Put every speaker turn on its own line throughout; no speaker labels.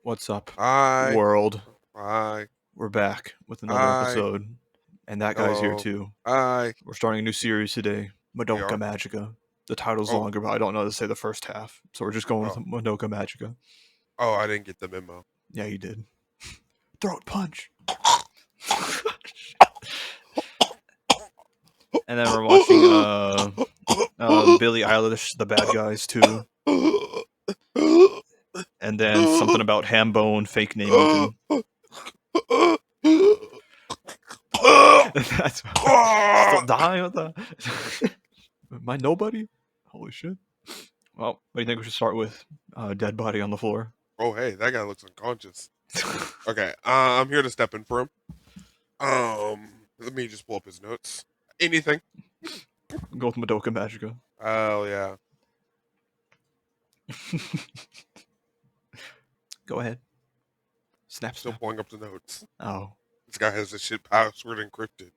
What's up,
Hi.
world?
Hi.
We're back with another
Hi.
episode, and that guy's here
Hello.
too.
Hi.
We're starting a new series today,
We
Madoka
are?
Magica. The title's
Oh.
longer, but I don't know how to say the first half, so we're just going with
Oh.
Madoka Magica.
Oh, I didn't get the memo.
Yeah, you did. Throat punch. And then we're watching Billie Eilish, The Bad Guys too, and then something about Hambone, fake name even. That's still dying with that. Am I nobody? Holy shit. Well, what do you think we should start with? Dead body on the floor.
Oh, hey, that guy looks unconscious. Okay, I'm here to step in for him. Let me just pull up his notes. Anything?
Go with Madoka Magica.
Oh, yeah.
Go ahead. Snap.
Still pulling up the notes.
Oh.
This guy has the shit password encrypted.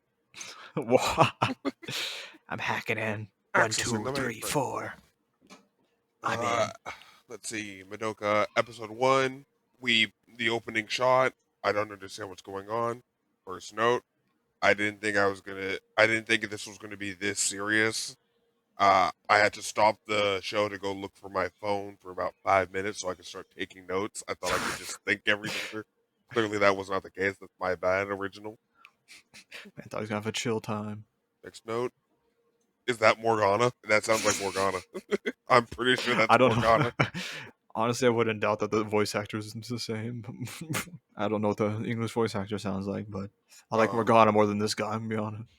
I'm hacking in.
Accessing
1, 2, 3, 4. I'm in.
Let's see. Madoka, episode 1. The opening shot. I don't understand what's going on. First note. I didn't think this was going to be this serious. I had to stop the show to go look for my phone for about 5 minutes so I could start taking notes. I thought I could just think everything through. Clearly that was not the case. That's my bad, original.
I thought he was going to have a chill time.
Next note. Is that Morgana? That sounds like Morgana. I'm pretty sure that's
I don't
Morgana.
know. Honestly, I wouldn't doubt that the voice actor is the same. I don't know what the English voice actor sounds like, but I like Morgana more than this guy, I'm going to be honest.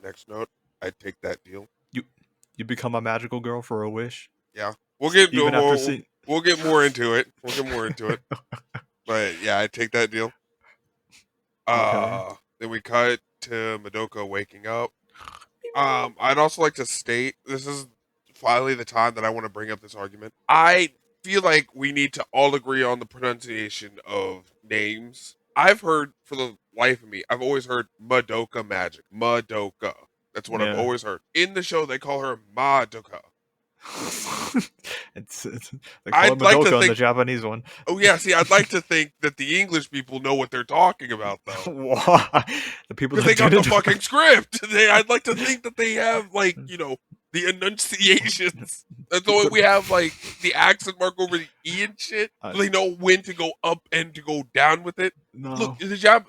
Next note. I'd take that deal.
You become a magical girl for a wish?
Yeah. We'll get more into it. We'll get more into it. But yeah, I'd take that deal.
Okay.
Then we cut to Madoka waking up. I'd also like to state, this is finally the time that I want to bring up this argument. I feel like we need to all agree on the pronunciation of names. I've heard, for the life of me, I've always heard Madoka Magic. Madoka. That's what I've always heard. In the show, they call her Madoka.
They call it Madoka in the Japanese one.
Oh yeah, see, I'd like to think that the English people know what they're talking about, though.
Why? The people that
they got the fucking script. I'd like to think that they have, like, you know, the enunciations. That's why we have, like, the accent mark over the E and shit. So they know when to go up and to go down with it.
No.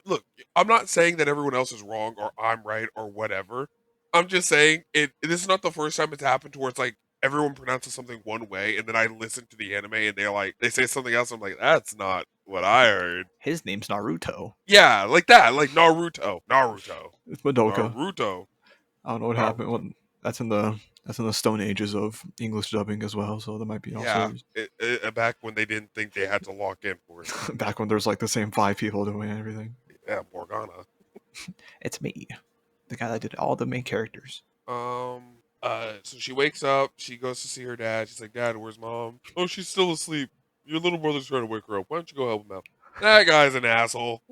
Look, I'm not saying that everyone else is wrong or I'm right or whatever. I'm just saying this is not the first time it's happened to where it's like everyone pronounces something one way and then I listen to the anime and they say something else. I'm like, that's not what I heard.
His name's Naruto.
Yeah, like that, like Naruto.
It's Madoka.
Naruto.
I don't know what happened. Well, that's in the Stone Ages of English dubbing as well, so there might be also.
Yeah, back when they didn't think they had to lock in for it.
Back when there's like the same 5 people doing everything.
Yeah, Morgana.
It's me, the guy that did all the main characters.
So she wakes up. She goes to see her dad. She's like, "Dad, where's Mom?" "Oh, she's still asleep. Your little brother's trying to wake her up. Why don't you go help him out?" That guy's an asshole.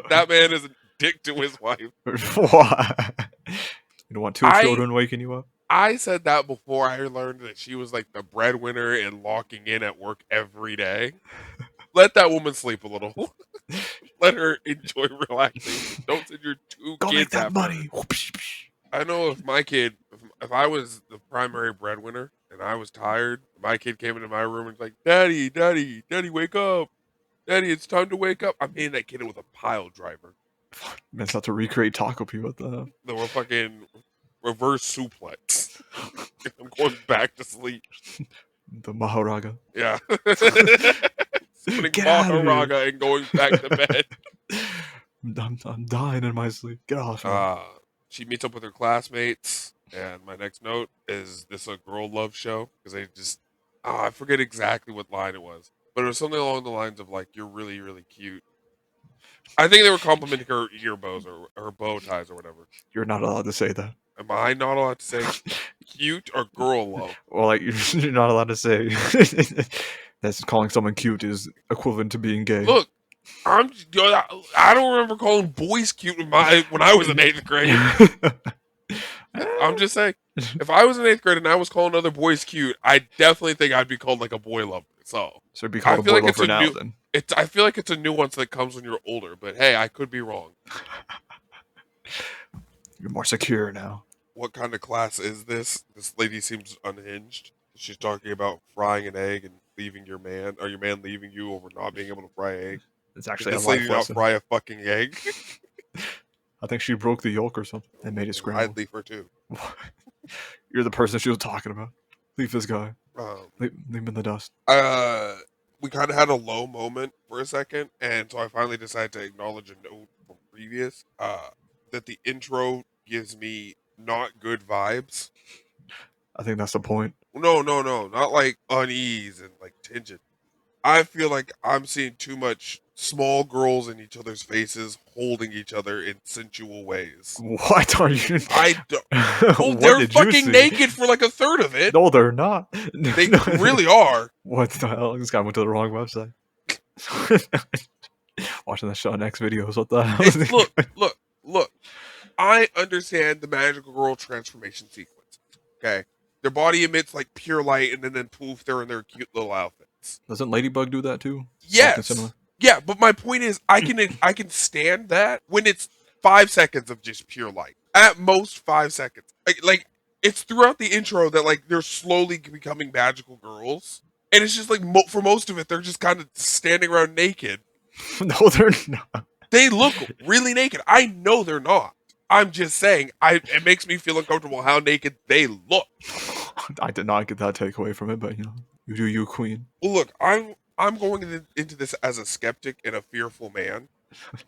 That man is a dick to his wife.
Why? You don't want 2 children waking you up?
I said that before I learned that she was like the breadwinner and locking in at work every day. Let that woman sleep a little. Let her enjoy relaxing. Don't send your 2
Go
kids
make that
after
money.
her. I know if my kid, if I was the primary breadwinner and I was tired, my kid came into my room and was like, Daddy, wake up. Daddy, it's time to wake up. I'm hitting that kid with a pile driver.
Man's not to recreate Taco P. What the hell?
No, we're fucking reverse suplex. I'm going back to sleep.
The Maharaga.
Yeah. Putting Maharaga and going back to bed.
I'm dying in my sleep. Get off.
She meets up with her classmates, and my next note is this a girl love show? Because they just, I forget exactly what line it was, but it was something along the lines of like, "You're really, really cute." I think they were complimenting her ear bows or her bow ties or whatever.
You're not allowed to say that.
Am I not allowed to say cute or girl love?
Well, like you're not allowed to say that's calling someone cute is equivalent to being gay.
Look. I don't remember calling boys cute when I was in 8th grade. I'm just saying, if I was in 8th grade and I was calling other boys cute, I definitely think I'd be called like a boy lover. So
it'd be
I
called a
feel
boy
like it's
lover
a
now
new.
then.
I feel like it's a nuance that comes when you're older. But hey, I could be wrong.
You're more secure now.
What kind of class is this? This lady seems unhinged. She's talking about frying an egg and leaving your man, or your man leaving you over not being able to fry an egg.
It's
Did
actually a
this lady
life
not
lesson.
fry a fucking egg?
I think she broke the yolk or something and made it
I'd
scrambled.
leave her too.
You're the person she was talking about. Leave this guy.
Um,
Leave him in the dust.
we kind of had a low moment for a second, and so I finally decided to acknowledge a note from previous. That the intro gives me not good vibes.
I think that's the point.
No, not like unease and like tension. I feel like I'm seeing too much small girls in each other's faces holding each other in sensual ways.
What are you?
I don't. Oh,
What
they're
did you
fucking
see?
naked for like a third of it.
No, they're not.
They really are.
What the hell? This guy went to the wrong website. Watching the Shoutout X videos. What the hell?
It's, look. I understand the magical girl transformation sequence. Okay, their body emits like pure light, and then poof, they're in their cute little outfits.
Doesn't Ladybug do that too?
Yes, yeah, but my point is, I can stand that when it's 5 seconds of just pure light. At most 5 seconds. Like it's throughout the intro that like they're slowly becoming magical girls, and it's just like for most of it, they're just kind of standing around naked.
No, they're not.
They look really naked. I know they're not. I'm just saying, it makes me feel uncomfortable how naked they look.
I did not get that takeaway from it, but you know, you do you, queen.
Well, look, I'm going into this as a skeptic and a fearful man.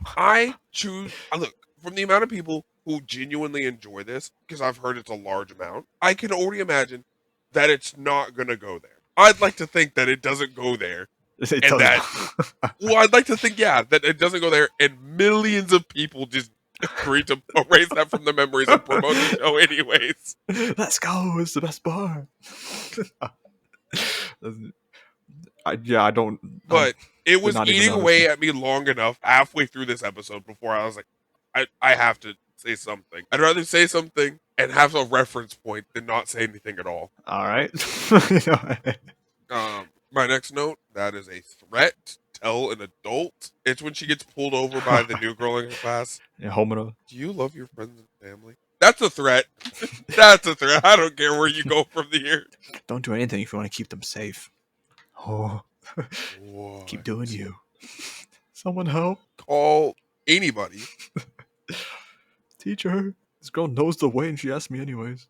I choose. Look, from the amount of people who genuinely enjoy this, because I've heard it's a large amount, I can already imagine that it's not going to go there. I'd like to think that it doesn't go there. Well, I'd like to think, yeah, that it doesn't go there, and millions of people just agree to erase that from the memories and promote the show anyways.
Let's go. It's the best part. I don't.
But it was eating away at me long enough halfway through this episode before I was like, I have to say something. I'd rather say something and have a reference point than not say anything at all.
All right.
My next note, that is a threat. Tell an adult. It's when she gets pulled over by the new girl in her class.
Yeah, Homura.
Do you love your friends and family? That's a threat. That's a threat. I don't care where you go from here.
Don't do anything if you want to keep them safe. Oh. Keep doing you. Someone help.
Call anybody.
Teacher. This girl knows the way and she asked me anyways.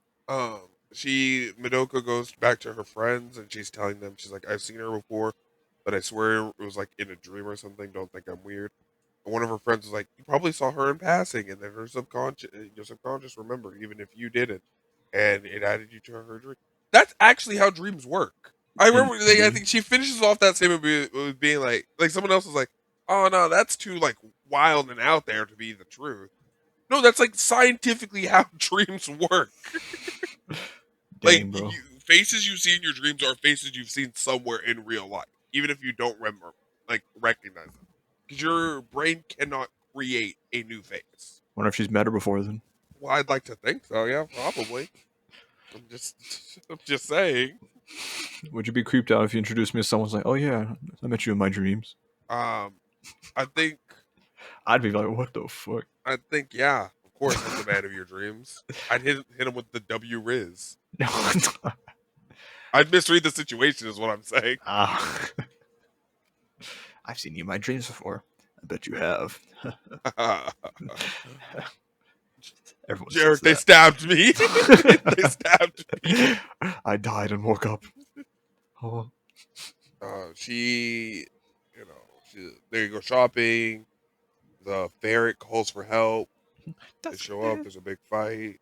Madoka goes back to her friends and she's telling them, she's like, I've seen her before, but I swear it was like in a dream or something. Don't think I'm weird. And one of her friends was like, you probably saw her in passing, and then your subconscious remembered, even if you didn't, and it added you to her dream. That's actually how dreams work. I remember, I think she finishes off that statement with being like someone else was like, oh no, that's too like wild and out there to be the truth. No, that's like scientifically how dreams work.
Dang, bro.
Faces you see in your dreams are faces you've seen somewhere in real life, even if you don't recognize them. Because your brain cannot create a new face.
Wonder if she's met her before then.
Well, I'd like to think so. Yeah, probably. I'm just saying.
Would you be creeped out if you introduced me to someone's like, oh yeah, I met you in my dreams?
I think
I'd be like, what the fuck?
I think, yeah. Of course, I'm the man of your dreams. I'd hit him with the W Riz.
No,
I'd misread the situation, is what I'm saying.
I've seen you in my dreams before. I bet you have. Everyone
Jarek, they stabbed me. They stabbed me.
I died and woke up. Oh.
They go shopping. The ferret calls for help. They show up. There's a big fight.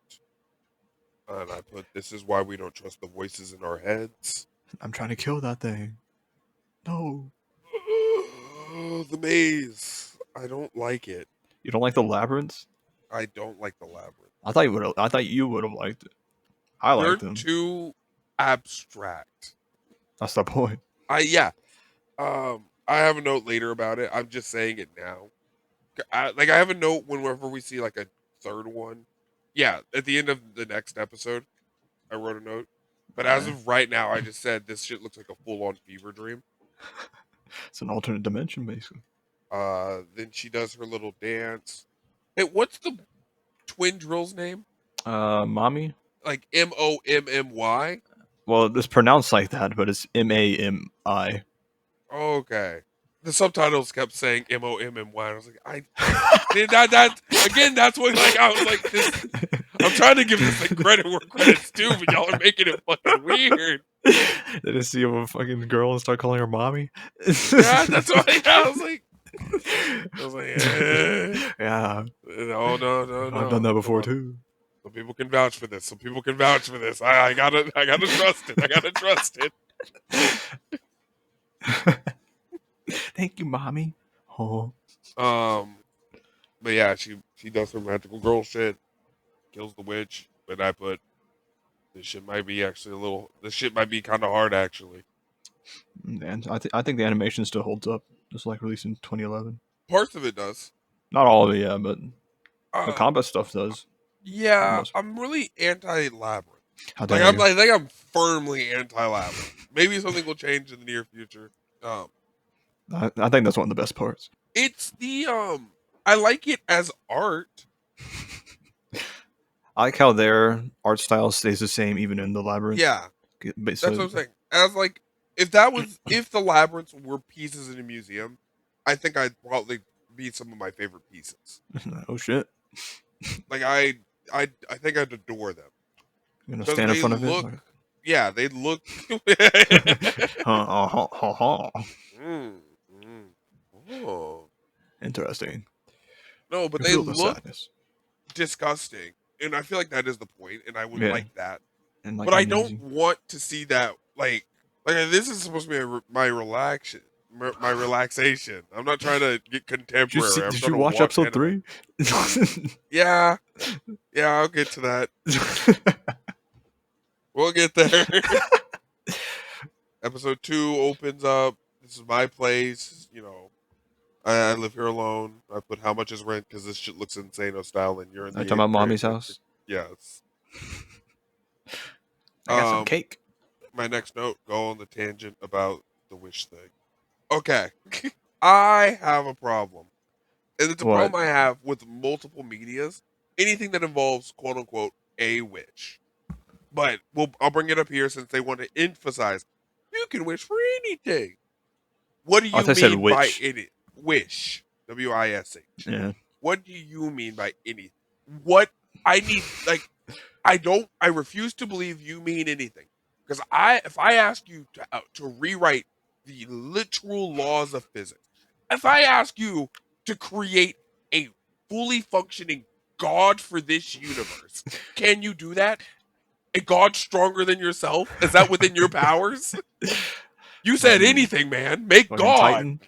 And I put, this is why we don't trust the voices in our heads.
I'm trying to kill that thing. No.
The maze. I don't like it.
You don't like the labyrinths?
I don't like the labyrinth.
I thought you would have liked it. I liked them.
They're too abstract.
That's the point.
I have a note later about it. I'm just saying it now. I have a note whenever we see like a third one Yeah, at the end of the next episode, I wrote a note. But as of right now, I just said this shit looks like a full-on fever dream.
It's an alternate dimension, basically.
Then she does her little dance. Hey, what's the twin drill's name?
Mommy.
Like Mommy?
Well, it's pronounced like that, but it's Mami.
Okay. The subtitles kept saying Mommy. I was like, that again. That's what I was like this. I'm trying to give this credit where credit's due, but y'all are making it fucking weird.
They didn't see a fucking girl and start calling her mommy.
Yeah, that's why I was like,
yeah.
No.
I've done that before too.
Some people can vouch for this. I gotta trust it. I gotta trust it.
Thank you, mommy. Oh.
But yeah, she does her magical girl shit, kills the witch. But I put this shit might be actually this shit might be kind of hard actually.
And I think the animation still holds up. Just like released in 2011.
Parts of it does.
Not all of it, yeah, but the combat stuff does.
Yeah, I'm really anti-labyrinth.
How dare you?
I think I'm firmly anti-labyrinth. Maybe something will change in the near future.
I think that's one of the best parts.
It's the I like it as art.
I like how their art style stays the same even in the labyrinth.
Yeah, that's what I'm saying. As like if the labyrinths were pieces in a museum, I think I'd probably be some of my favorite pieces.
Oh shit!
Like I think I'd adore them.
You gonna stand in front of it?
Yeah, they look. Oh.
Interesting.
No, but they look disgusting, and I feel like that is the point, and I would like that. And but I don't want to see that. Like this is supposed to be my relaxation. I'm not trying to get contemporary.
Did you watch episode 3?
Yeah, I'll get to that. We'll get there. Episode 2 opens up. This is my place. You know, I live here alone. I put how much is rent because this shit looks insane style, and you're in the.
Talking about mommy's house.
Yes.
I got some cake.
My next note, go on the tangent about the wish thing. Okay. I have a problem. And it's a problem I have with multiple medias. Anything that involves, quote unquote, a wish. But I'll bring it up here since they want to emphasize you can wish for anything. What do you mean by any wish? WISH.
Yeah.
What do you mean by anything? What I need I refuse to believe you mean anything. Because if I ask you to rewrite the literal laws of physics, if I ask you to create a fully functioning God for this universe, can you do that? A God stronger than yourself? Is that within your powers? You said anything, man. Make God. Titan?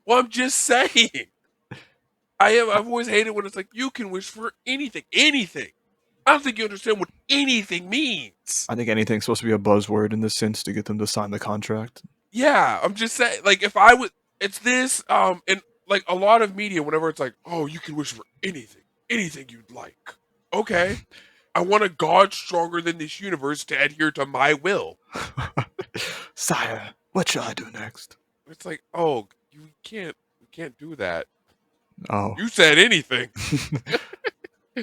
Well, I'm just saying. I've always hated when it's like you can wish for anything. Anything. I don't think you understand what anything means.
I think anything's supposed to be a buzzword in this sense to get them to sign the contract.
Yeah, I'm just saying, like, if I would, it's this, and like a lot of media, whenever it's like, oh, you can wish for anything you'd like. Okay, I want a God stronger than this universe to adhere to my will.
Sire, what shall I do next?
It's like, oh, you can't do that.
Oh,
you said anything.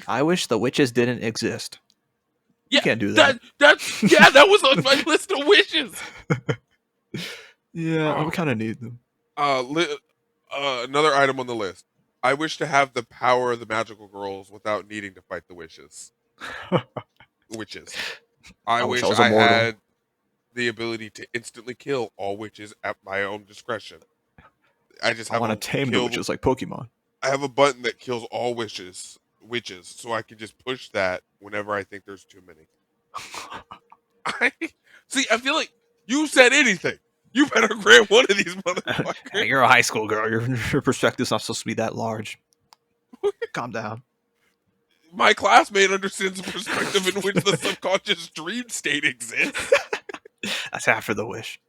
I wish the witches didn't exist.
Yeah,
you can't do that.
That was on my list of wishes.
Yeah, we kind of need them.
Another item on the list. I wish to have the power of the magical girls without needing to fight the witches. I wish I had the ability to instantly kill all witches at my own discretion. I want
to tame the witches like Pokemon.
I have a button that kills all witches, so I can just push that whenever I think there's too many. I feel like you said anything. You better grant one of these motherfuckers.
You're a high school girl. Your perspective's not supposed to be that large. Calm down.
My classmate understands the perspective in which the subconscious dream state exists.
That's after the wish.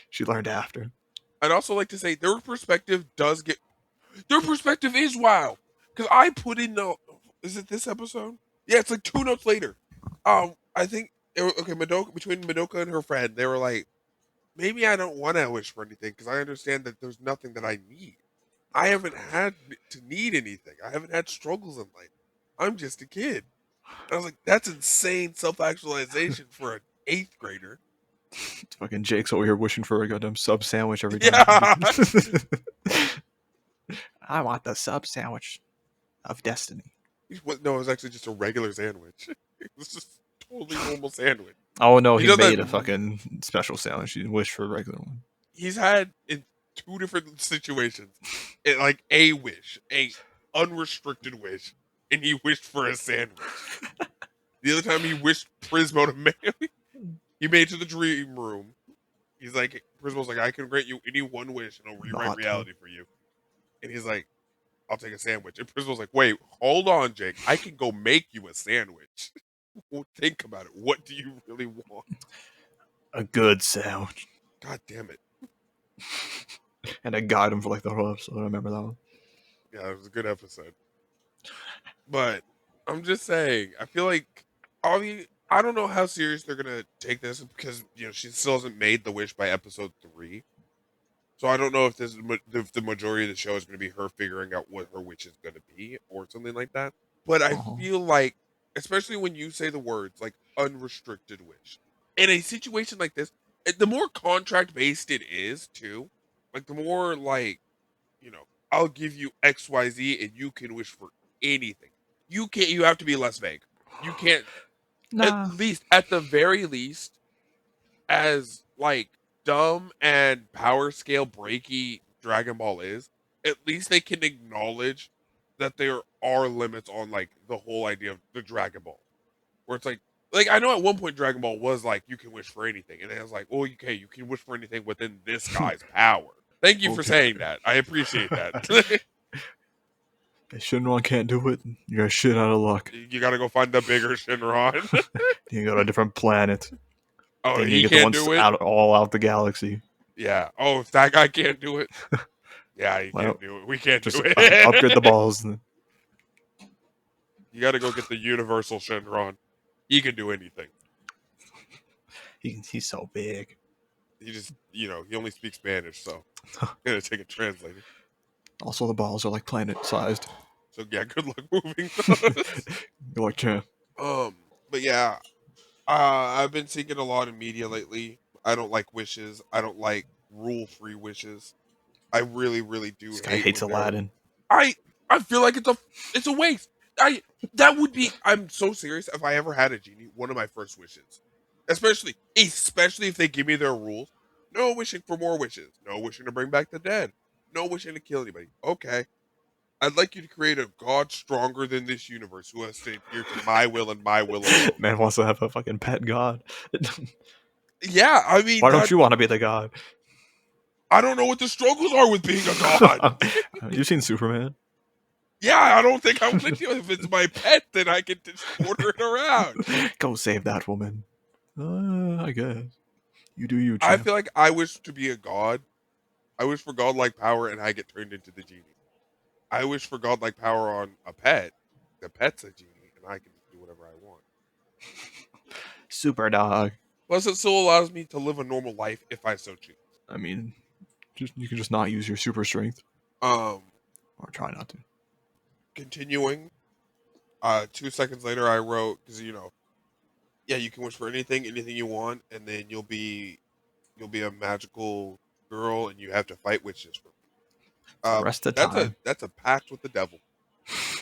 She learned after.
I'd also like to say their perspective is wild. Because I put in is it this episode? Yeah, it's like 2 notes later. I think okay, Madoka between Madoka and her friend, they were like, maybe I don't want to wish for anything because I understand that there's nothing that I need. I haven't had to need anything. I haven't had struggles in life. I'm just a kid. And I was like, that's insane self-actualization for an eighth grader.
Fucking Jake's over here wishing for a goddamn sub sandwich every time.
Yeah.
I want the sub sandwich of destiny.
No, it was actually just a regular sandwich. It was just a totally normal sandwich.
Oh no, he
does
made
that-
a fucking special sandwich. He wished for a regular one.
He's had in 2 different situations, like a wish, a unrestricted wish, and he wished for a sandwich. The other time he wished Prismo to marry. He made it to the dream room. He's like, Prismo's like, I can grant you any one wish and I'll rewrite reality for you. And he's like, I'll take a sandwich. And Prismo's like, wait, hold on, Jake. I can go make you a sandwich. Well, think about it. What do you really want?
A good sandwich.
God damn it.
And I got him for like the whole episode. I remember that one.
Yeah, it was a good episode. But I'm just saying, I feel like I don't know how serious they're gonna take this because she still hasn't made the wish by episode 3. So I don't know if if the majority of the show is going to be her figuring out what her wish is going to be or something like that. But I feel like, especially when you say the words like unrestricted wish, in a situation like this, the more contract based it is too, like the more like, I'll give you XYZ and you can wish for anything. You have to be less vague. You can't, at the very least, as like dumb and power scale breaky Dragon Ball is, at least they can acknowledge that there are limits on like the whole idea of the Dragon Ball. Where it's like I know at one point Dragon Ball was like you can wish for anything, and it was like, well, okay, you can wish for anything within this guy's power. Thank you for saying that. I appreciate that.
If Shinron can't do it, you're shit out of luck.
You gotta go find the bigger Shinron.
You go to a different planet.
Oh,
then
he
you get
can't
the
do
ones
it.
all out the galaxy.
Yeah. Oh, if that guy can't do it, yeah, he can't do it. We can't
just
do it.
Upgrade the balls.
You got to go get the universal Shenron. He can do anything.
He's so big.
He just, he only speaks Spanish, so I'm gonna take a translator.
Also, the balls are like planet-sized.
So yeah, good luck moving those.
You're like, champ.
But yeah, I've been seeing it a lot in media lately. I don't like wishes. I don't like rule-free wishes. I really, really do.
This guy hates Aladdin.
I feel like it's a waste. I'm so serious. If I ever had a genie, one of my first wishes, especially if they give me their rules. No wishing for more wishes. No wishing to bring back the dead. No wishing to kill anybody. Okay. I'd like you to create a god stronger than this universe who has to adhere to my will and my will alone.
Man wants to have a fucking pet god.
Yeah, I mean...
Why don't you want to be the god?
I don't know what the struggles are with being a god.
You've seen Superman?
Yeah, I don't think I'm with you. If it's my pet, then I can just order it around.
Go save that woman. I guess. You do you, champ.
I feel like I wish to be a god. I wish for godlike power and I get turned into the genie. I wish for godlike power on a pet. The pet's a genie and I can do whatever I want.
Super dog.
Plus, it still allows me to live a normal life if I so choose.
I mean, you can just not use your super strength. Or try not to.
Continuing. 2 seconds later, I wrote, because, yeah, you can wish for anything you want, and then you'll be a magical girl, and you have to fight witches for
the rest of the time.
That's a pact with the devil.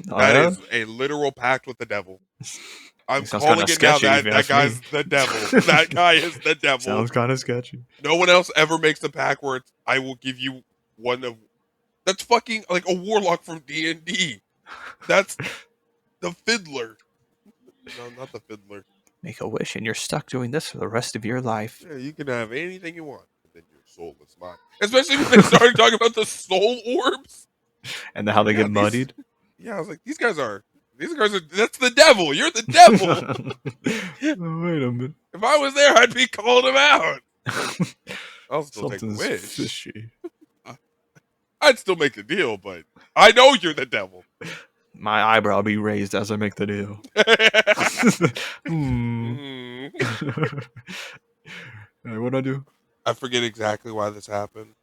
Oh,
that
yeah?
is a literal pact with the devil. I'm
Sounds
calling it now. That guy's
me.
the devil. That guy is the devil.
Sounds kind of sketchy.
No one else ever makes the pact where it's, I will give you one of... That's fucking like a warlock from D&D. That's the fiddler. No, not the fiddler.
Make a wish and you're stuck doing this for the rest of your life.
Yeah, you can have anything you want, but then your soul is mine. Especially when they started talking about the soul orbs.
And how they get muddied.
Yeah, I was like, these guys are, that's the devil. You're the devil.
Wait a minute.
If I was there, I'd be calling him out. I'll still take the wish.
Fishy.
I'd still make the deal, but I know you're the devil.
My eyebrow be raised as I make the deal. What'd I do?
I forget exactly why this happened,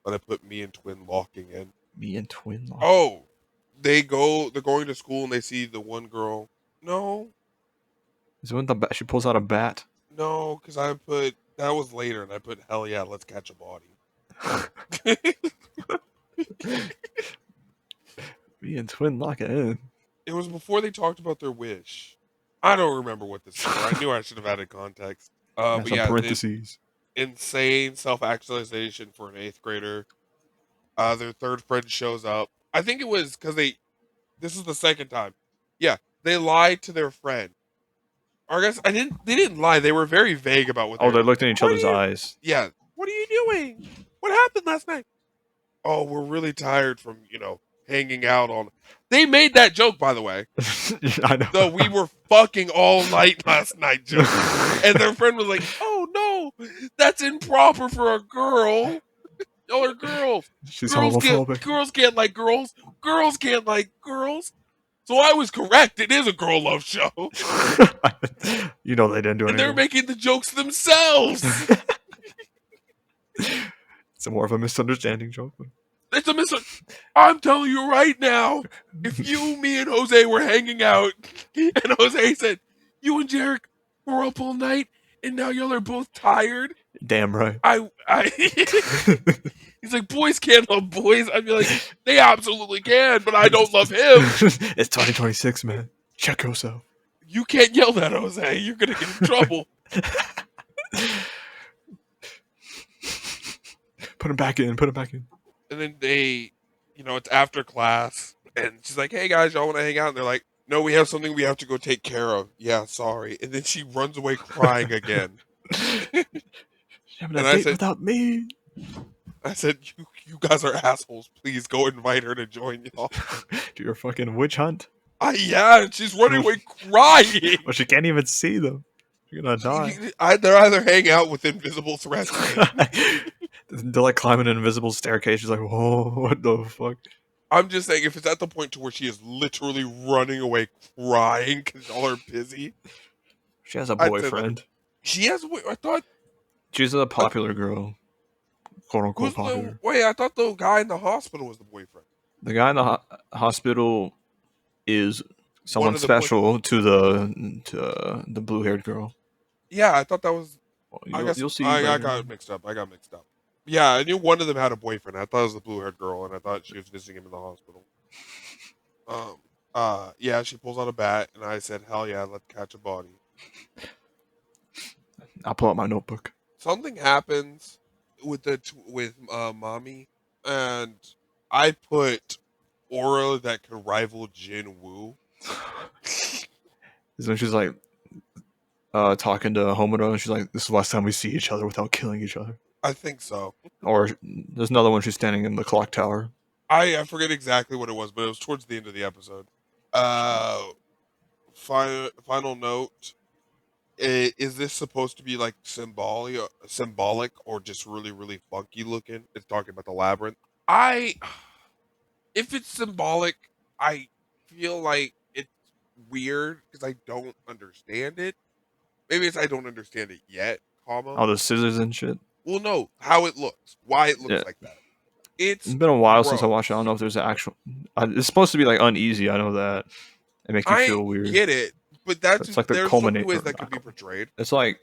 but I put me and Twin locking in.
Me and Twin lock.
Oh, they're going to school and they see the one girl. No,
Is it when she pulls out a bat?
no, because I put that was later, and I put hell yeah, let's catch a body.
Me and Twin lock it in.
It was before they talked about their wish. I don't remember what this is for. I knew I should have added context. But
Some
yeah,
parentheses.
Insane self-actualization for an 8th grader. Their third friend shows up. I think it was because this is the second time. Yeah, they lied to their friend. Or I guess they didn't lie. They were very vague about what
they looked in each other's eyes.
Yeah. What are you doing? What happened last night? Oh, we're really tired from, hanging out on. They made that joke, by the way.
I know.
The we were fucking all night last night joke. And their friend was like, oh no, that's improper for a girl. Y'all are girls.
She's homophobic.
Girls can't like girls. Girls can't like girls. So I was correct. It is a girl love show.
You know they didn't do anything.
And they're making the jokes themselves.
It's more of a misunderstanding joke.
It's a I'm telling you right now, if you, me, and Jose were hanging out, and Jose said, you and Jarek were up all night, and now y'all are both tired.
Damn right.
He's like, boys can't love boys. I'd be like, they absolutely can, but I don't love him.
It's 2026, man. Check yourself.
You can't yell that, Jose. You're going to get in trouble.
Put him back in.
And then they, it's after class, and she's like, hey guys, y'all want to hang out? And they're like, no, we have something we have to go take care of. Yeah, sorry. And then she runs away crying again.
And I said, without me.
I said, you guys are assholes. Please go invite her to join y'all.
Do your fucking witch hunt?
Yeah, she's running away crying.
Well, she can't even see them. You're gonna die.
They're either hang out with invisible threats.
They're like climbing an invisible staircase. She's like, whoa, what the fuck?
I'm just saying, if it's at the point to where she is literally running away crying because y'all are busy.
She has a boyfriend.
She has I thought...
She's a popular girl. Quote unquote popular.
Wait, I thought the guy in the hospital was the boyfriend.
The guy in the hospital is someone special to the blue-haired girl.
Yeah, I thought that was...
Well, you'll see.
I got mixed up. Yeah, I knew one of them had a boyfriend. I thought it was the blue-haired girl, and I thought she was visiting him in the hospital. Yeah, she pulls out a bat, and I said, hell yeah, let's catch a body.
I'll pull out my notebook.
Something happens with Mommy, and I put aura that could rival Jin Woo.
Is when she's like talking to Homura, and she's like, this is the last time we see each other without killing each other.
I think so.
Or there's another one, she's standing in the clock tower.
I forget exactly what it was, but it was towards the end of the episode. Final note. Is this supposed to be like symbolic or just really, really funky looking? It's talking about the labyrinth. If it's symbolic, I feel like it's weird because I don't understand it. Maybe it's I don't understand it yet,
Oh, the scissors and shit?
Well, no, how it looks. Why it looks like that. It's
been a while since I watched it. I don't know if there's an actual... It's supposed to be like uneasy, I know that. It makes you feel weird.
I get it, but that's
like the culmination.
Ways that could be portrayed.
It's like...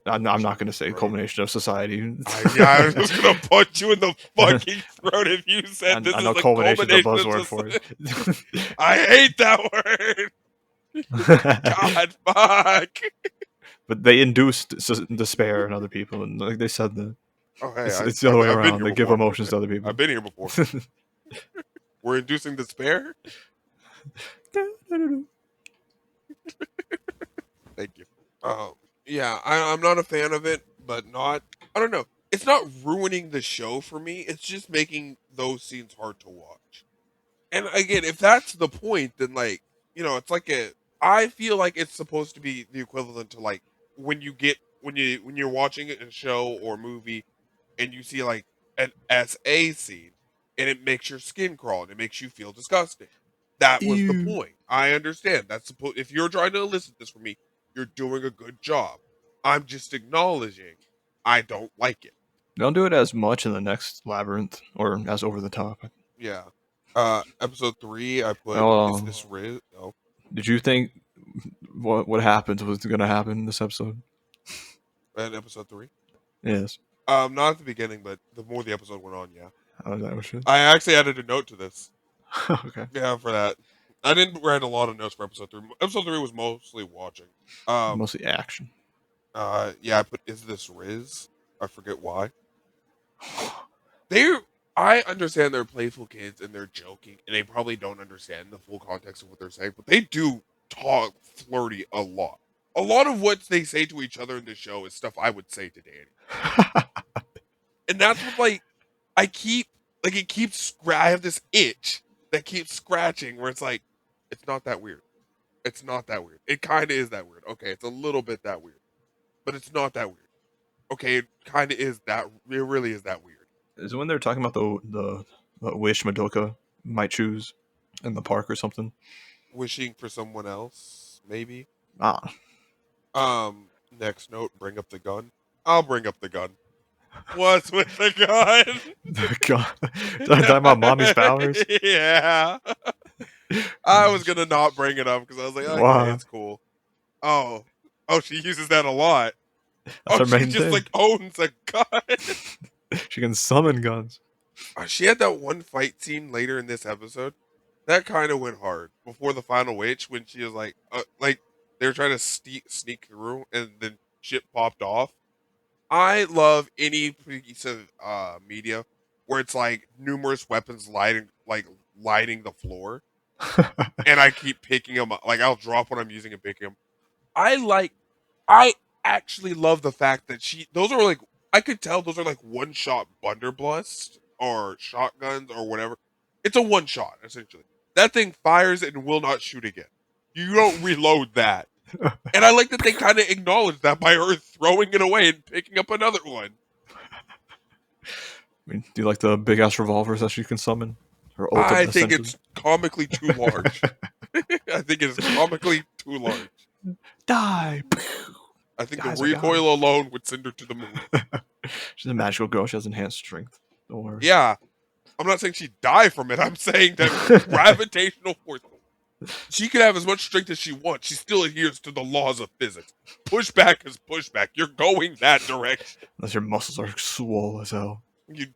I'm not going to say culmination of society.
I was going to punch you in the fucking throat if you said this. I know culmination is a buzzword for it. I hate that word. God, fuck.
But they induced despair in other people, and like they said that.
Oh, hey,
it's the other way around. They give emotions to other people.
I've been here before. We're inducing despair? Thank you. Yeah, I'm not a fan of it, but I don't know. It's not ruining the show for me. It's just making those scenes hard to watch. And again, if that's the point, then like, it's like I feel like it's supposed to be the equivalent to like when you're watching a show or movie and you see like an SA scene and it makes your skin crawl and it makes you feel disgusting. That was the
Ew.
point. I understand. If you're trying to elicit this from me, you're doing a good job. I'm just acknowledging I don't like it.
Don't do it as much in the next labyrinth or as over the top.
Yeah. Episode 3, I put, is
Oh,
this Riz? Oh.
did you think what happened was going to happen in this episode?
And episode 3?
Yes.
Not at the beginning, but the more the episode went on, yeah.
Oh, that was shit.
I actually added a note to this.
Okay.
Yeah, for that. I didn't write a lot of notes for episode 3. Episode 3 was mostly watching.
Mostly action.
Yeah, I put, is this Riz? I forget why. I understand they're playful kids and they're joking, and they probably don't understand the full context of what they're saying, but they do talk flirty a lot. A lot of what they say to each other in the show is stuff I would say to Danny. And that's what, like, I have this itch that keeps scratching where it's like, it's not that weird. It's not that weird. It kind of is that weird. Okay, it's a little bit that weird, but it's not that weird. Okay, it kind of is that. It really is that weird.
Is it when they're talking about the wish Madoka might choose in the park or something?
Wishing for someone else, maybe.
Ah.
Next note, bring up the gun. I'll bring up the gun. What's with the gun?
The gun. Talking about mommy's powers?
Yeah. I was gonna not bring it up because I was like, okay,
Wow.
it's cool. Oh, she uses that a lot.
That's her
She
main
just
thing.
like owns a gun.
She can summon guns.
She had that one fight scene later in this episode. That kind of went hard before the final witch when she was like they were trying to sneak through and then shit popped off. I love any piece of media where it's like numerous weapons lighting the floor, and I keep picking them up. Like I'll drop what I'm using and pick them. I actually love the fact that those are like, I could tell those are like one shot blunderbuss or shotguns or whatever. It's a one shot essentially. That thing fires and will not shoot again. You don't reload that. And I like that they kind of acknowledge that by her throwing it away and picking up another one.
I mean, do you like the big ass revolvers that she can summon? Her
I
ultimate,
think
essentially?
it's comically too large. I think it's comically too large.
Die!
I think
Guys
the
are gone.
recoil alone would send her to the moon.
She's a magical girl. She has enhanced strength. Don't worry.
Yeah. I'm not saying she'd die from it. I'm saying that gravitational force. She can have as much strength as she wants. She still adheres to the laws of physics. Pushback is pushback. You're going that direction.
Unless your muscles are swole as hell.
You're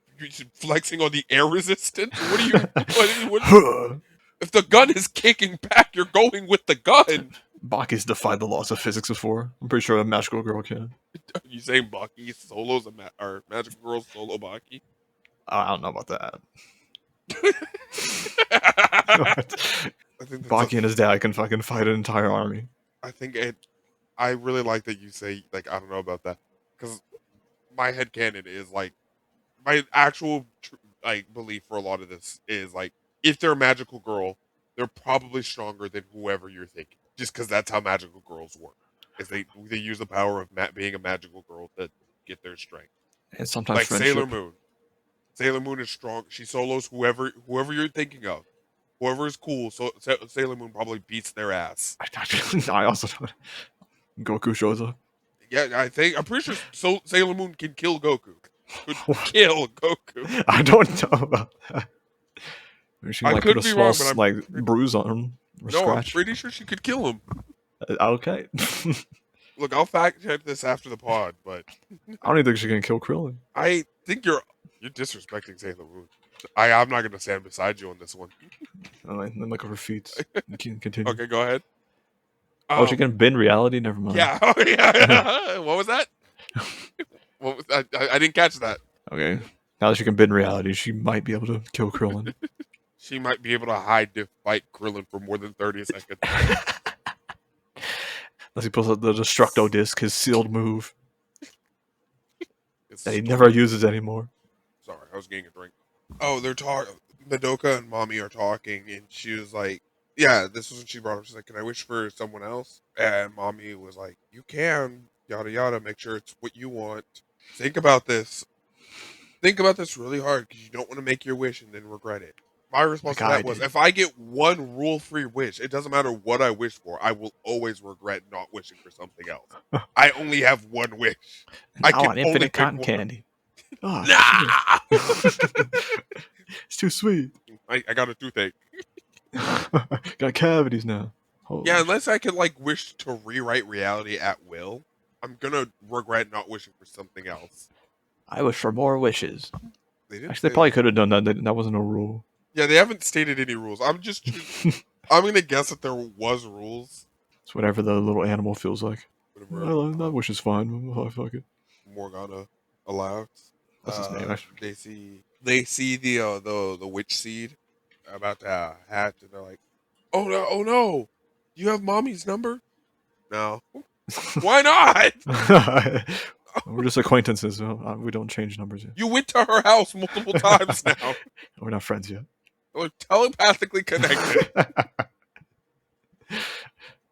flexing on the air resistance? What are you... If the gun is kicking back, you're going with the gun.
Baki's defied the laws of physics before. I'm pretty sure a magical girl can.
Are you saying Baki solos or Magic Girl solo Baki?
I don't know about that.
I think
Baki and his dad can fucking fight an entire army.
I really like that you say, like, I don't know about that. Because my headcanon is, like, my actual, belief for a lot of this is, like, if they're a magical girl, they're probably stronger than whoever you're thinking. Just because that's how magical girls work. Is they use the power of being a magical girl to get their strength.
And sometimes
like
friendship.
Sailor Moon. Sailor Moon is strong. She solos whoever you're thinking of. Whoever is cool, so Sailor Moon probably beats their ass.
I also don't. Goku shows up.
Yeah, I'm pretty sure Sailor Moon can kill Goku. Could kill Goku.
I don't know about that. Maybe she can, like,
could
put a
be
small
wrong, but I'm
bruise on him. Or
no,
scratch.
I'm pretty sure she could kill him.
Okay.
Look, I'll fact check this after the pod, but
I don't even think she can kill Krillin.
I think you're disrespecting Sailor Moon. I'm not gonna stand beside you on this one.
Then look at her feet. You can continue.
Okay, go ahead.
Oh, she can bend reality? Never mind.
Yeah. Oh, yeah. What was that? I didn't catch that.
Okay. Now that she can bend reality, she might be able to kill Krillin.
She might be able to hide to fight Krillin for more than 30 seconds.
Unless he pulls out the Destructo Disc, his sealed move. That he never uses anymore.
Sorry, I was getting a drink. Oh, they're talking. Madoka and Mommy are talking, and she was like, yeah, this was when she brought up. She's like, can I wish for someone else? And Mommy was like, you can, yada yada, make sure it's what you want. Think about this. Think about this really hard, because you don't want to make your wish and then regret it. My response to
I
that was,
did.
if I get one rule-free wish, it doesn't matter what I wish for, I will always regret not wishing for something else. I only have one wish.
And
I
I
can
want
only
infinite
pick
cotton
one.
candy. Oh shit.
Nah!
It's too sweet.
I got a toothache.
Got cavities now. Holy
Yeah,
shit.
unless I can like wish to rewrite reality at will, I'm gonna regret not wishing for something else.
I wish for more wishes.
They didn't
Actually, they
say
probably
that.
could have done that. That wasn't a rule.
Yeah, they haven't stated any rules. I'm gonna guess that there was rules.
It's whatever the little animal feels like.
Whatever
Well, that wish is fine. Oh, fuck it.
Morgana allows.
What's his name?
They see the witch seed about to hatch, and they're like, oh no, you have mommy's number? No. Why not?
We're just acquaintances. We don't change numbers yet.
You went to her house multiple times now.
We're not friends yet.
We're telepathically connected.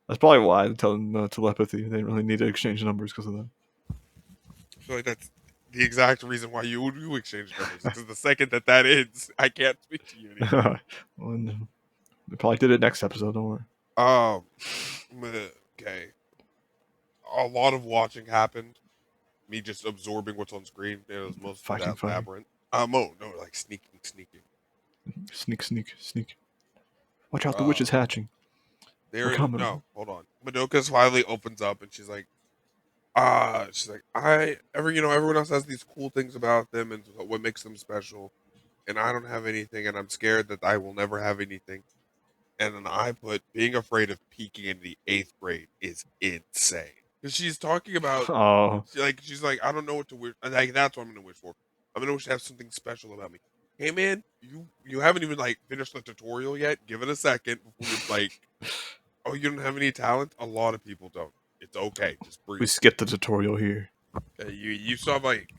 That's probably why I tell them telepathy. They didn't really need to exchange numbers because of that.
I feel like that's the exact reason why you exchange numbers. Because the second that ends, I can't speak to you anymore.
Well, they probably did it next episode. Don't worry.
Okay. A lot of watching happened. Me just absorbing what's on screen. It was mostly
Fighting.
labyrinth. No, like sneaking.
Sneak. Watch out, the witch is hatching.
Hold on. Madoka's finally opens up and she's like, everyone else has these cool things about them and what makes them special, and I don't have anything, and I'm scared that I will never have anything. And then I put, being afraid of peaking in the 8th grade is insane. Because she's talking about, she's like, I don't know what to wish. Like, that's what I'm going to wish for. I'm going to wish to have something special about me. Hey, man, you haven't even, like, finished the tutorial yet. Give it a second before you, like, oh, you don't have any talent? A lot of people don't. It's okay. Just breathe.
We skipped the tutorial here.
You still have, like,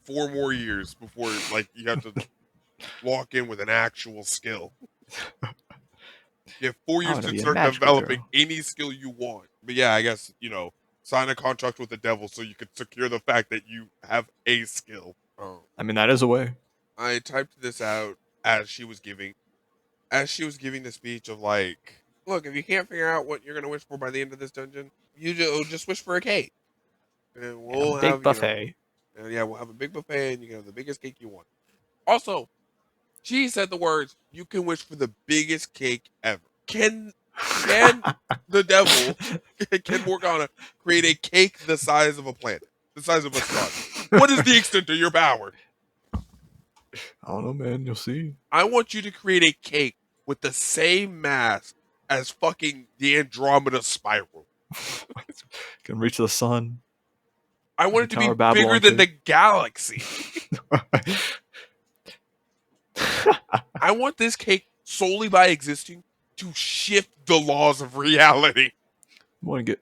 4 more years before, like, you have to lock in with an actual skill. You have 4 years to start developing any skill you want. But yeah, I guess, sign a contract with the devil so you could secure the fact that you have a skill.
I mean, that is a way.
I typed this out as she was giving the speech of like, look, if you can't figure out what you're gonna wish for by the end of this dungeon, you just wish for a cake, and we'll have a big
buffet.
We'll have a big buffet, and you can have the biggest cake you want. Also, she said the words, "You can wish for the biggest cake ever." Can the devil, can Morgana create a cake the size of a planet, the size of a sun? What is the extent of your power?
I don't know, man. You'll see.
I want you to create a cake with the same mass as fucking the Andromeda spiral.
Can reach the sun.
I want it to be bigger than the galaxy. I want this cake solely by existing to shift the laws of reality.
I want to get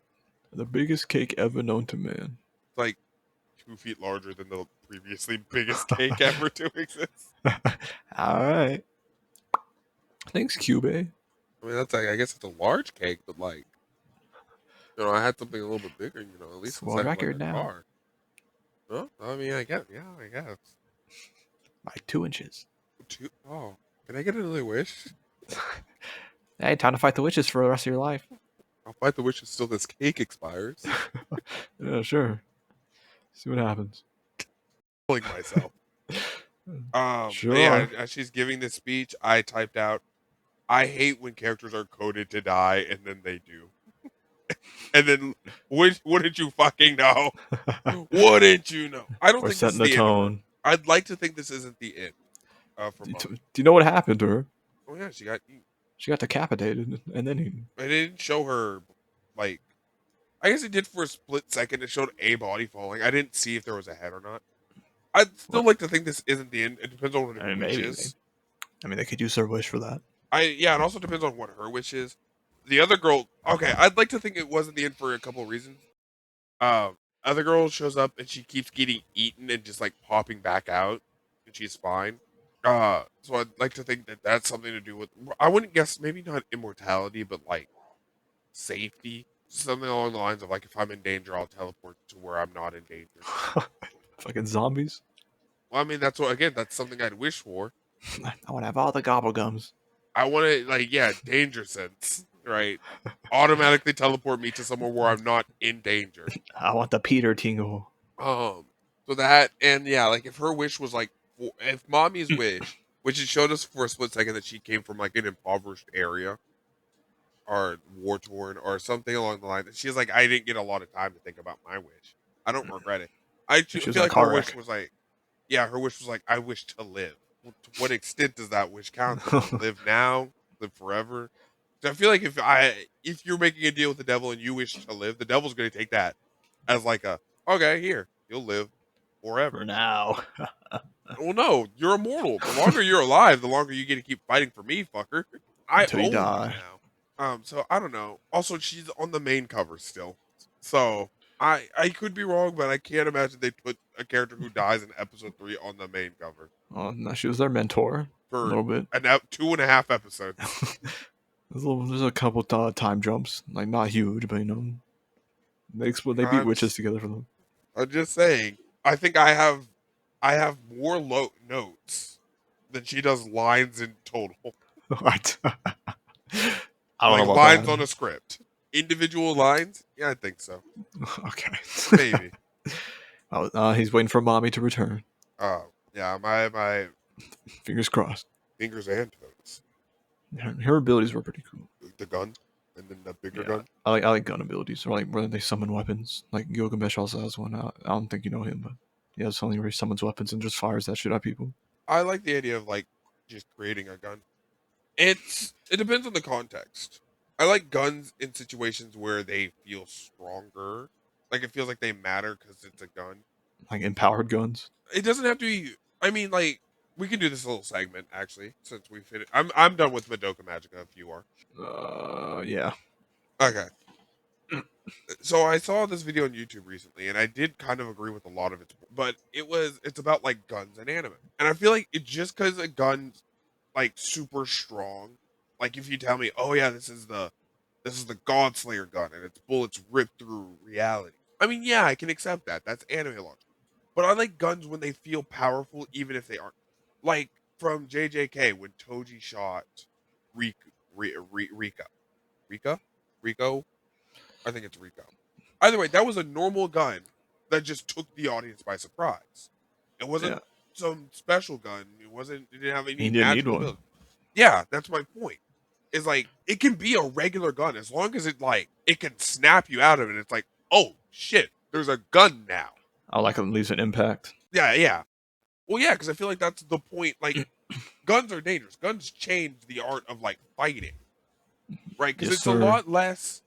the biggest cake ever known to man.
Like 2 feet larger than the previously biggest cake ever to exist.
Alright. Thanks, Cube.
I mean, that's like, I guess it's a large cake, but like, I had something a little bit bigger, at least
it's world record
like
now.
Car. Well, I mean, I guess.
By 2 inches.
Oh, can I get another wish?
Hey, time to fight the witches for the rest of your life.
I'll fight the witches till this cake expires.
Yeah, sure. See what happens.
Killing myself.
Sure.
Yeah, as she's giving this speech, I typed out, I hate when characters are coded to die and then they do. And then, wouldn't you fucking know? Wouldn't you know? I don't think this is the tone. End. I'd like to think this isn't the end.
Do you know what happened to her?
Oh yeah, she
got decapitated, and then
it didn't show her, like, I guess it did for a split second. It showed a body falling. I didn't see if there was a head or not. I'd still like to think this isn't the end. It depends on what her wish is.
I mean, they could use her wish for that.
It also depends on what her wish is. The other girl, okay, I'd like to think it wasn't the end for a couple of reasons. Other girl shows up and she keeps getting eaten and just like popping back out, and she's fine. So I'd like to think that that's something to do with, I wouldn't guess, maybe not immortality, but like safety. Something along the lines of like, if I'm in danger, I'll teleport to where I'm not in danger.
Fucking zombies.
Well, I mean, that's something I'd wish for.
I want to have all the gobble gums.
I want to, like, yeah, danger sense, right? Automatically teleport me to somewhere where I'm not in danger.
I want the Peter tingle.
So that, and yeah, like if her wish was like, if mommy's wish, which it showed us for a split second that she came from like an impoverished area or war torn or something along the line. She's like, I didn't get a lot of time to think about my wish. I don't regret it.
She was
feel
in a
like her
car
wish
wreck.
was like, yeah, her wish was like, I wish to live. Well, to what extent does that wish count? Does it live now? Live forever? So I feel like if you're making a deal with the devil and you wish to live, the devil's going to take that as like a, okay, here, you'll live forever.
For now.
Well, no, you're immortal. The longer you're alive, the longer you get to keep fighting for me, fucker. I
Until you
own you
die.
now. So I don't know. Also, she's on the main cover still. So I could be wrong, but I can't imagine they put a character who dies in episode 3 on the main cover
No, she was their mentor a
for
little bit.
2.5 episodes.
There's a couple time jumps, like not huge, but they beat witches together for them.
I'm just saying. I think I have more notes than she does lines in total.
What? I
Like
don't know about
lines
that.
on a script. Individual lines? Yeah, I think so.
Okay.
Maybe.
He's waiting for mommy to return.
Yeah, my
Fingers crossed.
fingers and toes.
Her abilities were pretty cool.
The gun, and then the bigger
Yeah,
gun.
I like gun abilities, or like where they summon weapons. Like Gilgamesh also has one. I don't think you know him, but he has something where he summons weapons and just fires that shit at people.
I like the idea of like just creating a gun. It depends on the context. I like guns in situations where they feel stronger. Like it feels like they matter because it's a gun.
Like empowered guns.
It doesn't have to be. I mean, like we can do this little segment actually since we finished. I'm done with Madoka Magica. If you are.
Yeah.
Okay. So I saw this video on YouTube recently, and I did kind of agree with a lot of it, but it's about like guns and anime, and I feel like it just because a gun's like super strong, like if you tell me, oh yeah, this is the Godslayer gun, and its bullets rip through reality. I mean, yeah, I can accept that. That's anime logic, but I like guns when they feel powerful, even if they aren't. Like from JJK when Toji shot Rico. I think it's Rico. Either way, that was a normal gun that just took the audience by surprise. It wasn't some special gun. It didn't have any
He didn't need
magical
one.
ability. Yeah, that's my point. It's like it can be a regular gun as long as it can snap you out of it. It's like, oh shit, there's a gun now.
I like it leaves an impact.
Yeah. Well, yeah, because I feel like that's the point. Like, guns are dangerous. Guns change the art of like fighting, right? Because it's a lot less.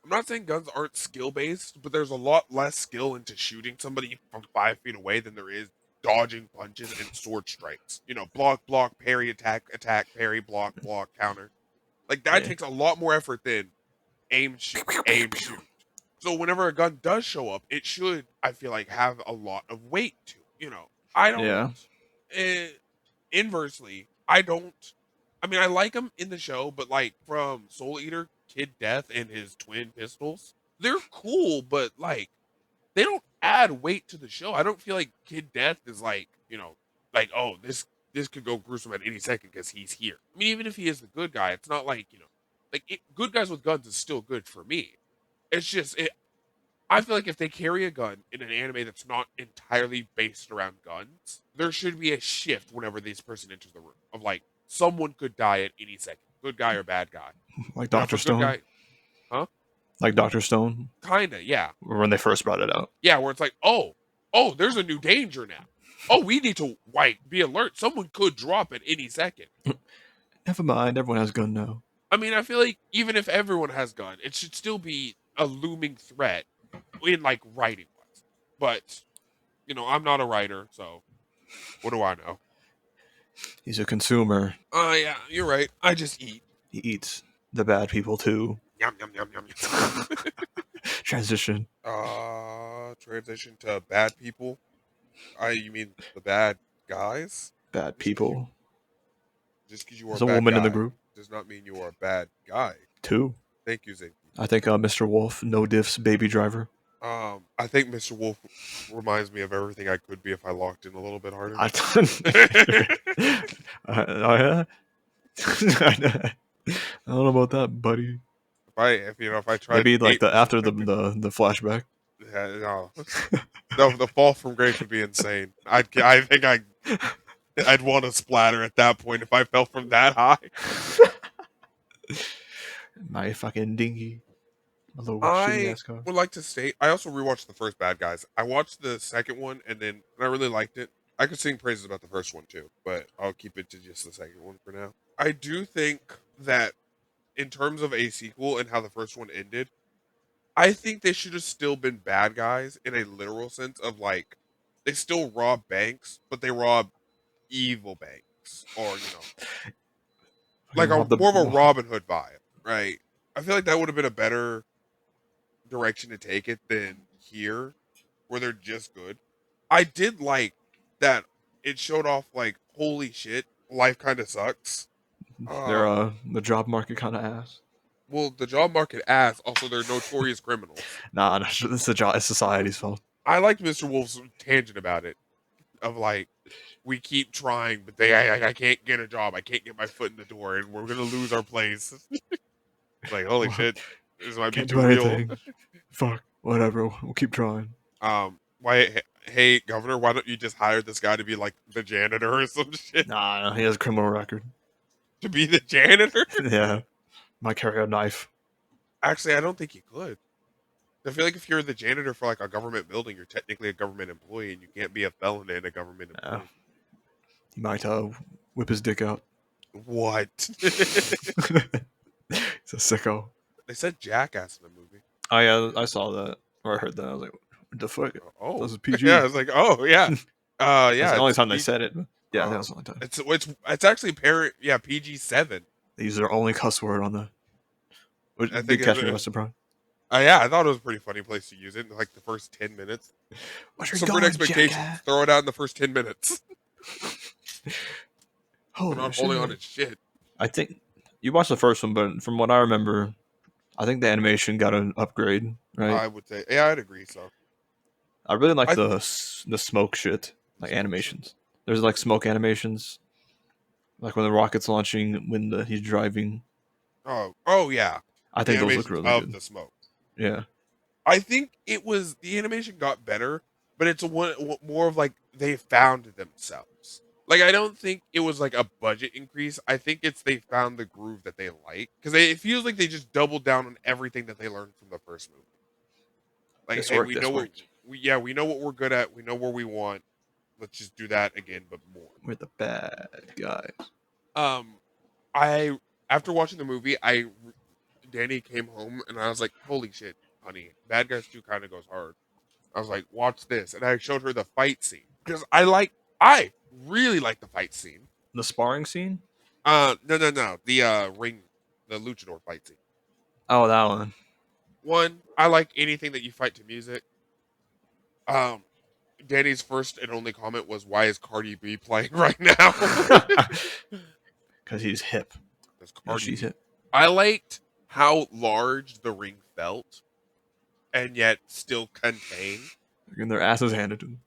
I'm not saying guns aren't skill based, but there's a lot less skill into shooting somebody from 5 feet away than there is dodging punches and sword strikes. You know, block, parry, attack, parry, block, counter. Like that takes a lot more effort than aim, shoot. So whenever a gun does show up, it should, I feel like, have a lot of weight to it. You know, I don't. Yeah. Inversely, I don't. I mean, I like him in the show, but like from Soul Eater, Kid Death, and his twin pistols, they're cool, but like they don't add weight to the show. I don't feel like Kid Death is like, you know, like, oh, this could go gruesome at any second because he's here. I mean, even if he is the good guy, it's not like, you know, like good guys with guns is still good for me. It's just I feel like if they carry a gun in an anime that's not entirely based around guns, there should be a shift whenever this person enters the room of like someone could die at any second, good guy or bad guy.
Like Dr. Stone?
Huh?
Like Dr. Stone?
Kinda, yeah.
When they first brought it out.
Yeah, where it's like, oh, there's a new danger now. Oh, we need to be alert. Someone could drop at any second.
Never mind, everyone has a gun now.
I mean, I feel like even if everyone has gun, it should still be a looming threat in like writing wise. But, you know, I'm not a writer, so what do I know?
He's a consumer.
Yeah, you're right. I just eat.
He eats the bad people too.
Yum, yum, yum, yum.
Transition.
Transition to bad people. You mean the bad guys?
Bad people.
Just because you are
There's a woman in the group
does not mean you are a bad guy.
Too.
Thank you, Zinky.
I think Mr. Wolf, no diffs, baby driver.
I think Mr. Wolf reminds me of everything I could be if I locked in a little bit harder.
Oh yeah. I don't know about that, buddy.
If I tried
Maybe like
8,
the after the flashback.
no, no, the fall from grace would be insane. I think I'd want to splatter at that point if I fell from that high.
My fucking dinghy. A little shitty
I
ass car.
would like to state I also rewatched the first Bad Guys. I watched the second one and I really liked it. I could sing praises about the first one too, but I'll keep it to just the second one for now. I do think that in terms of a sequel and how the first one ended, I think they should have still been bad guys in a literal sense of like they still rob banks, but they rob evil banks, or
Fucking
like a
rob the.
more of a Robin Hood vibe, right? I feel like that would have been a better direction to take it than here, where they're just good. I did like that it showed off like holy shit, life kind of sucks.
They're
Um,
the job market kind of ass.
well, the job market ass. Also, they're notorious criminals.
Nah, it's the job. It's society's fault.
I liked Mr. Wolf's tangent about it of like we keep trying, but I can't get a job. I can't get my foot in the door, and we're gonna lose our place. Like holy shit, this might be
Can't
too
do
real.
anything. Fuck. Whatever. We'll keep trying.
Why? Hey, governor, why don't you just hire this guy to be like the janitor or some shit?
Nah, he has a criminal record.
To be the janitor?
Yeah. Might carry a knife.
Actually, I don't think you could. I feel like if you're the janitor for like a government building, you're technically a government employee, and you can't be a felon and a government
Yeah.
employee.
He might whip his dick out.
What?
He's a sicko.
They said jackass in the movie.
Oh yeah, I saw that or I heard that. I was like, what the fuck?
Oh,
This is PG.
yeah. I was like, oh yeah,
That's
yeah.
the only
It's
time they said it. Yeah, that
um,
was the only time.
it's actually parent. Yeah, PG-7.
They use their only cuss word on the. Which
I
did
think.
catch me by surprise.
Yeah, I thought it was a pretty funny place to use it in like the first 10 minutes.
What's your
Subvert
gun,
expectations.
jackass?
Throw it out in the first 10 minutes. We're
Holy
not
shit.
holding on to shit.
I think you watched the first one, but from what I remember, I think the animation got an upgrade, right?
I would say, yeah, I'd agree. So
I really like
I-
the smoke shit, like animations. There's like smoke animations, like when the rocket's launching, when he's driving.
oh yeah,
I
the
think those look
animations
really
of
good.
the smoke.
Yeah,
I think the animation got better, but it's more of like they found themselves. Like I don't think it was like a budget increase. I think it's they found the groove that they like because it feels like they just doubled down on everything that they learned from the first movie. Like,
this
hey,
worked.
we
This
know
worked.
we know what we're good at. We know where we want. Let's just do that again, but more.
We're the bad guys.
Um, I after watching the movie, Danny came home and I was like, "Holy shit, honey, Bad Guys 2 kind of goes hard." I was like, "Watch this," and I showed her the fight scene because I really like the fight scene.
The sparring scene.
No, the ring, the luchador fight scene.
Oh, that one.
One, I like anything that you fight to music. Um, Danny's first and only comment was, "Why is Cardi B playing right now?"
Because he's hip.
Because
No,
Cardi
she's
B.
hip.
I liked how large the ring felt, and yet still contained.
And their asses handed to them.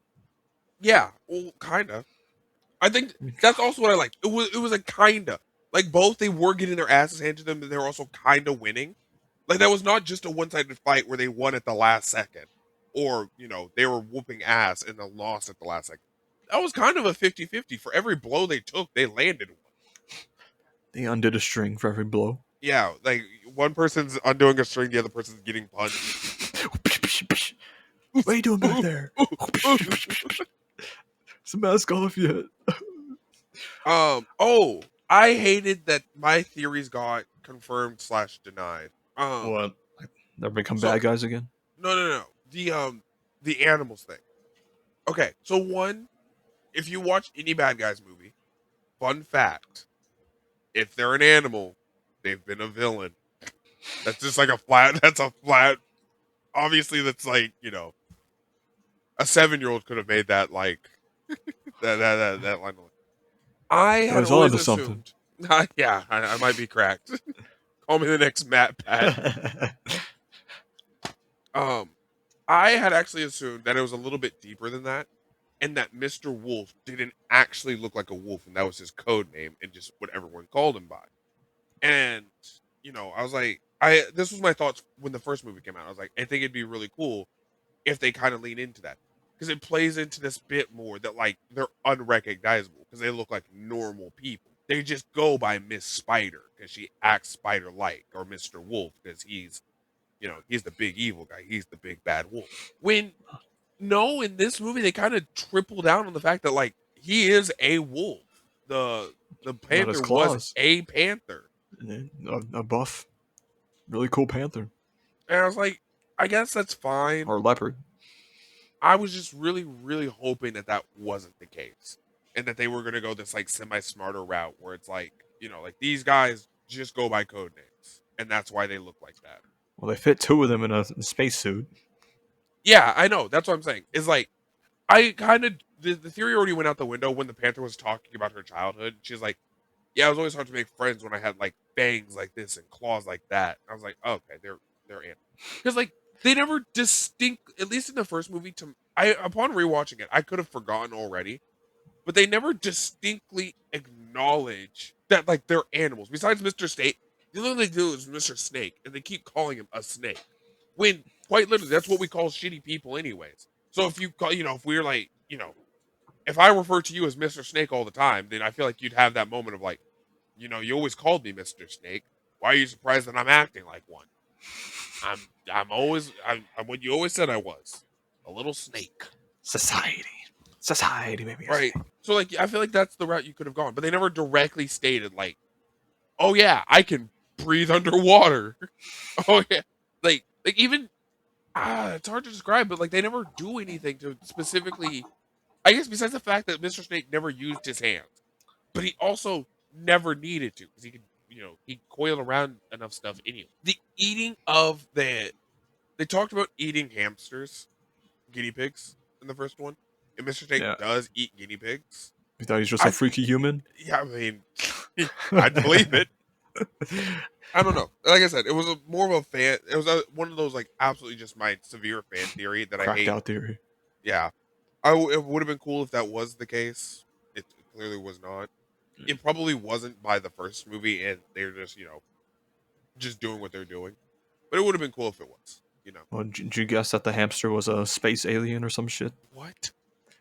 Yeah, well, kind of. I think that's also what I liked. It was a kinda like both they were getting their asses handed to them, but they were also kind of winning. Like that was not just a one-sided fight where they won at the last second, or they were whooping ass and then lost at the last second. That was kind of a 50-50. For every blow they took, they landed one.
They undid a string for every blow.
Yeah, like one person's undoing a string, the other person's getting punched.
What are you doing back there? Is the mask off yet?
Oh, I hated that my theories got confirmed / denied.
What? They're become
So-
bad guys again?
No. The animals thing. Okay, so one, if you watch any Bad Guys movie, fun fact, if they're an animal, they've been a villain. That's just like that's a flat, obviously that's like, a 7-year-old could have made that like, that line. I had
was on
always
to
assumed,
something.
yeah, I might be cracked. Call me the next Matt Pat. I had actually assumed that it was a little bit deeper than that. and that Mr. Wolf didn't actually look like a wolf, and that was his code name and just what everyone called him by. And I was like, this was my thoughts when the first movie came out. I was like, I think it'd be really cool if they kind of lean into that because it plays into this bit more that like they're unrecognizable because they look like normal people. They just go by Miss Spider because she acts spider-like, or Mr. Wolf because he's the big evil guy. He's the big bad wolf. When no, in this movie they kind of triple down on the fact that like he is a wolf. The
Got his
panther was
claws.
a panther.
A buff, really cool panther
And I was like, I guess that's fine.
or leopard.
I was just really, really hoping that that wasn't the case, and that they were gonna go this like semi-smarter route where it's like, like these guys just go by code names, and that's why they look like that.
Well, they fit two of them in a spacesuit.
Yeah, I know. That's what I'm saying. Is like, I kind of the theory already went out the window when the Panther was talking about her childhood. She's like, yeah, it was always hard to make friends when I had like fangs like this and claws like that. I was like, oh, okay, they're animals because like they never at least in the first movie. Upon rewatching it, I could have forgotten already, but they never distinctly acknowledge that like they're animals. Besides Mr. Snake, the only thing they do is Mr. Snake, and they keep calling him a snake. When quite literally, that's what we call shitty people, anyways. So if you call, if we're like, if I refer to you as Mr. Snake all the time, then I feel like you'd have that moment of like, you always called me Mr. Snake. Why are you surprised that I'm acting like one? I'm what you always said I was. A little snake.
Society made me a
Right.
snake.
So like I feel like that's the route you could have gone. But they never directly stated like, oh yeah, I can breathe underwater. Oh yeah. Like even it's hard to describe, but like they never do anything to specifically, I guess, besides the fact that Mr. Snake never used his hands. But he also never needed to because he could, he coiled around enough stuff anyway. The eating of they talked about eating hamsters, guinea pigs in the first one, and Mr. Snake
Yeah.
does eat guinea pigs.
You thought he was just
I
a freaky human?
Yeah, I mean, I'd believe it. I don't know. Like I said, it was more of a fan. It was one of those like absolutely just my severe fan theory that I
Cracked
hate.
out theory.
Yeah, it would have been cool if that was the case. It clearly was not. It probably wasn't by the first movie, and they're just just doing what they're doing. But it would have been cool if it was.
Well, did you guess that the hamster was a space alien or some shit?
What?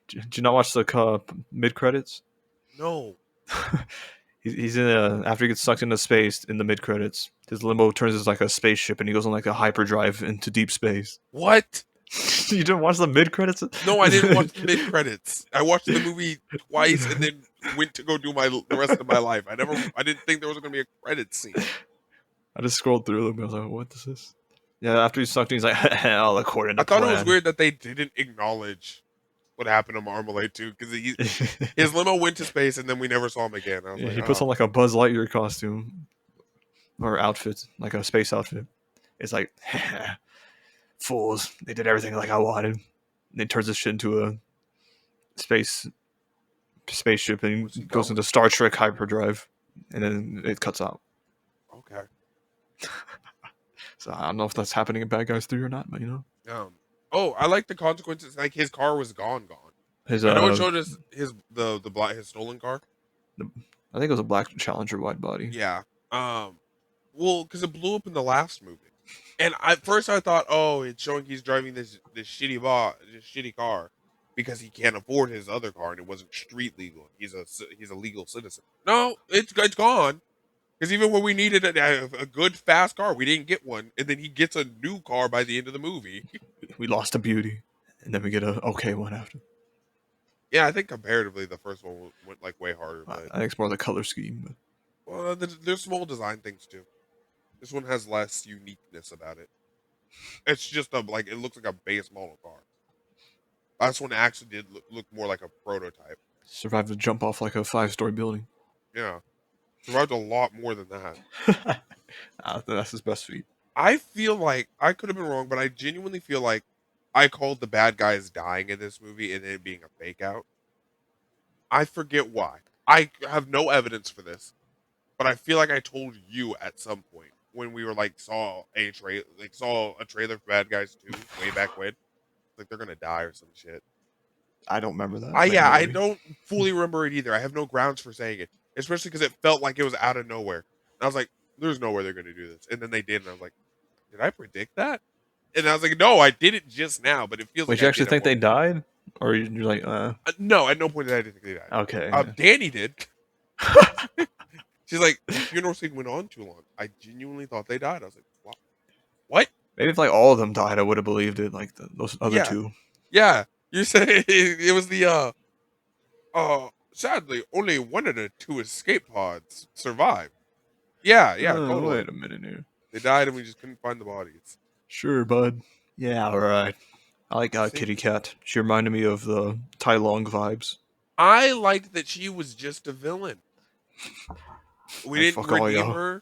Did you not watch the mid credits?
No.
He's in after he gets sucked into space in the mid credits. His limo turns into like a spaceship, and he goes on like a hyperdrive into deep space.
What?
You didn't watch the mid credits?
No, I didn't watch the mid credits. I watched the movie twice and then went to go do the rest of my life. I didn't think there was going to be a credit scene.
I just scrolled through them. I was like, "What is this?" Yeah, after he sucked in, he's like, "I'll according to
I thought
plan."
it was weird that they didn't acknowledge what happened to Marmalade too, because his limo went to space and then we never saw him again. I was
Yeah,
like,
he puts on
oh,
like a Buzz Lightyear costume or outfit, like a space outfit. It's like, fools! They did everything like I wanted. And he turns this shit into a spaceship and
where's he
goes
going?
into Star Trek hyperdrive, and then it cuts out.
Okay.
So I don't know if that's happening in Bad Guys 3 or not, but
Oh, I like the consequences. Like his car was gone.
his
I know it showed us his stolen car.
I think it was a black Challenger wide body.
Yeah. Well, because it blew up in the last movie, and at first I thought, oh, it's showing he's driving this shitty car because he can't afford his other car and it wasn't street legal. He's a legal citizen. No, it's gone. Because even when we needed a good fast car, we didn't get one, and then he gets a new car by the end of the movie.
We lost a beauty, and then we get a okay one after.
Yeah, I think comparatively the first one went like way harder. But
I think it's more the color scheme. But
well, there's small design things too. This one has less uniqueness about it. It's just it looks like a base model car. Last one actually did look more like a prototype.
survived to jump off like a 5-story building.
Yeah, survived a lot more than that.
That's his best feat.
I feel like I could have been wrong, but I genuinely feel like I called the bad guys dying in this movie and it being a fake out. I forget why. I have no evidence for this, but I feel like I told you at some point when we were saw a trailer for Bad Guys 2 way back when, like they're gonna die or some shit.
I don't remember that.
I don't fully remember it either. I have no grounds for saying it, especially because it felt like it was out of nowhere. And I was like, "There's no way they're going to do this," and then they did, and I was like, "Did I predict that?" And I was like, "No, I did it just now, but it feels
Wait,
like
you
I
actually
did it
think they
more."
died, or you're like,
No, at no point did I think they died.
okay.
Danny did. She's like, the funeral scene went on too long. I genuinely thought they died. I was like, what?
Maybe if like all of them died, I would have believed it. Like those other
Yeah,
two.
yeah. You said it was the sadly only one of the two escape pods survived. Yeah, totally.
Wait a minute here.
They died and we just couldn't find the bodies.
Sure, bud. Yeah, all right. I like
See,
Kitty Cat. She reminded me of the Tai Long vibes.
I liked that she was just a villain. We
Like
didn't
fuck all
redeem
y'all.
her.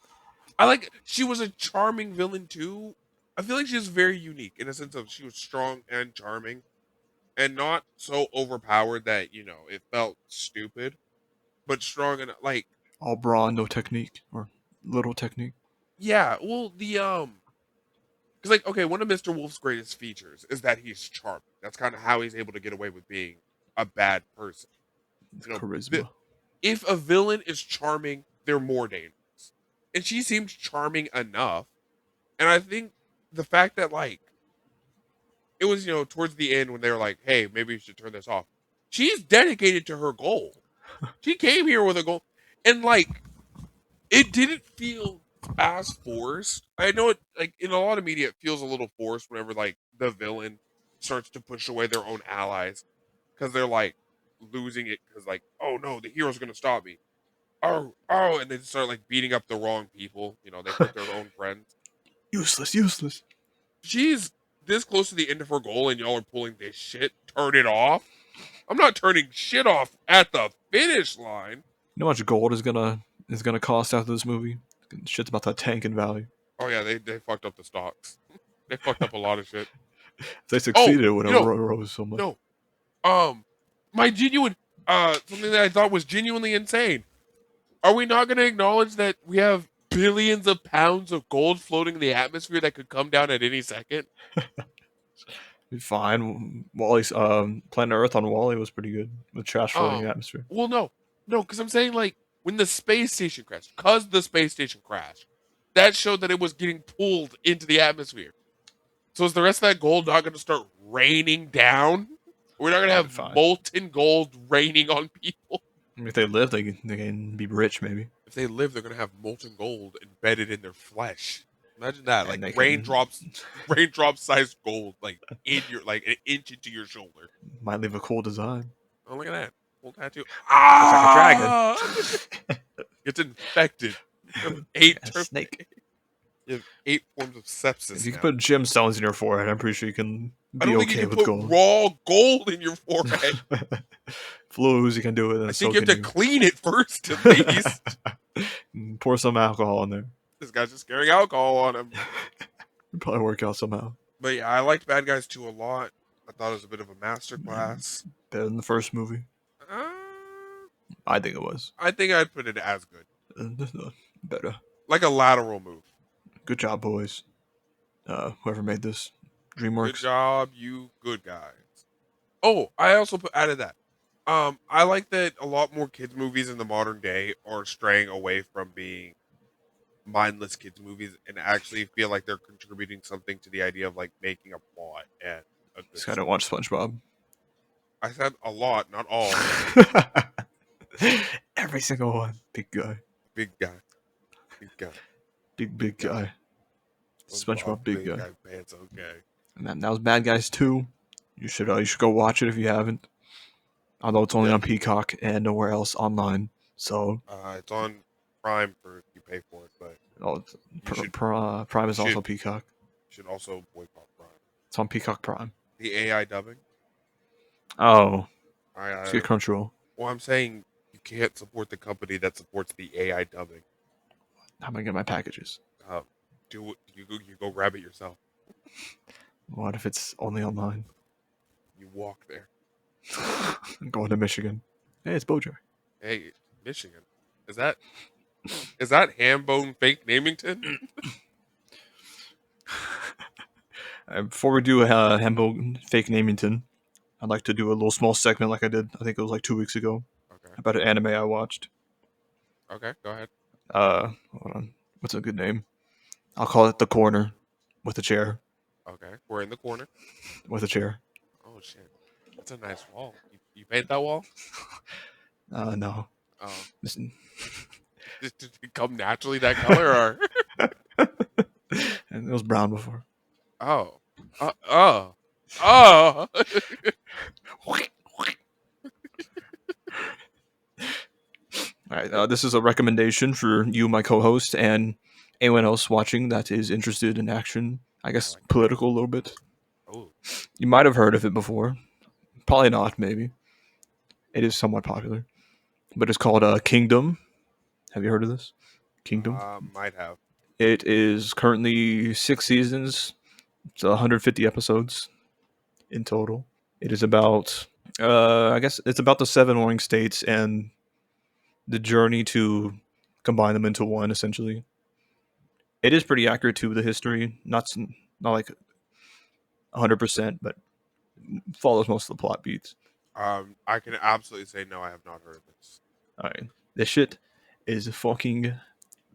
She was a charming villain too. I feel like she was very unique in a sense of she was strong and charming and not so overpowered that, it felt stupid, but strong and like,
All brawn, no technique or little technique.
yeah, well, because like, okay, one of Mr. Wolf's greatest features is that he's charming. That's kind of how he's able to get away with being a bad person.
It's
You know,
charisma.
if a villain is charming, they're more dangerous. And she seemed charming enough. And I think the fact that like it was, towards the end when they were like, hey, maybe you should turn this off. She's dedicated to her goal. She came here with a goal. And like it didn't feel as forced. I know it like in a lot of media it feels a little forced whenever like the villain starts to push away their own allies because they're like losing it because like, oh no, the hero's gonna stop me. Oh, and they start like beating up the wrong people. They hurt their own friends.
Useless.
She's this close to the end of her goal, and y'all are pulling this shit. Turn it off. I'm not turning shit off at the finish line.
You know how much gold is gonna cost after this movie? Shit's about to tank in value.
Oh yeah, they fucked up the stocks. They fucked up a lot of shit.
If they succeeded, it would have
no,
rose so much.
no. My genuine something that I thought was genuinely insane. Are we not going to acknowledge that we have billions of pounds of gold floating in the atmosphere that could come down at any second?
Be fine. Wally's Planet Earth on Wally was pretty good with trash floating in the atmosphere.
Well, no, because I'm saying like when the space station crashed, that showed that it was getting pulled into the atmosphere. So is the rest of that gold not going to start raining down? We're not going to have molten gold raining on people.
I mean, if they live, they can be rich, maybe.
If they live, they're going to have molten gold embedded in their flesh. Imagine that, and like raindrops sized gold, like in your like an inch into your shoulder.
Might leave a cool design.
Oh, look at that cool tattoo!
Ah,
It's like a dragon. It's infected. You have
snake.
You have 8 forms of sepsis.
If you can put gemstones in your forehead, I'm pretty sure you can be
I don't think
okay
you can
with
put
gold.
raw gold in your forehead.
Flus, you can do it.
I think you have to clean it first, at least.
Pour some alcohol in there.
This guy's just carrying alcohol on him.
It'd probably work out somehow.
But yeah, I liked Bad Guys 2 a lot. I thought it was a bit of a masterclass.
Better than the first movie. I think it was.
I think I'd put it as good.
Better.
Like a lateral move.
Good job, boys. Whoever made this. DreamWorks.
Good job, you good guys. Oh, I also added that. I like that a lot more kids movies in the modern day are straying away from being mindless kids movies and actually feel like they're contributing something to the idea of like making a plot and a good
Just gotta watch SpongeBob.
I said a lot, not all.
Every single one. Big guy.
Big guy.
Big guy. SpongeBob, big guy.
Pants, okay.
And that was Bad Guys 2. You should go watch it if you haven't. Although it's only on Peacock and nowhere else online. So
it's on Prime for if you pay for it, but
Prime is also Peacock.
You should also boycott Prime.
It's on Peacock Prime.
The AI dubbing.
Oh, let's get Crunchyroll.
Well, I'm saying you can't support the company that supports the AI dubbing.
How am I get my packages?
You go grab it yourself.
What if it's only online?
You walk there.
I'm going to Michigan. Hey, it's Bojack.
Hey, Michigan. Is that Hambone Fake Namington?
Before we do Hambone Fake Namington, I'd like to do a little small segment like I did. I think it was like 2 weeks ago
Okay.
about an anime I watched.
Okay. Go ahead.
Hold on. What's a good name? I'll call it The Corner with a chair.
Okay. We're in the corner.
With a chair.
Oh shit. That's a nice wall. You paint that wall?
No.
Oh.
Listen.
Did it come naturally that color or?
And it was brown before.
Oh. Oh. Oh.
All right. This is a recommendation for you, my co-host, and anyone else watching that is interested in action. I guess
like
political a little bit.
Oh.
You might have heard of it before. Probably not. Maybe it is somewhat popular, but it's called Kingdom. Have you heard of this? Kingdom.
Might have.
It is currently 6 seasons. It's 150 episodes in total. It is about, I guess, it's about the 7 warring states and the journey to combine them into one. Essentially, it is pretty accurate to the history. Not like 100%, but follows most of the plot beats.
I can absolutely say no. I have not heard of this.
All right, this shit is fucking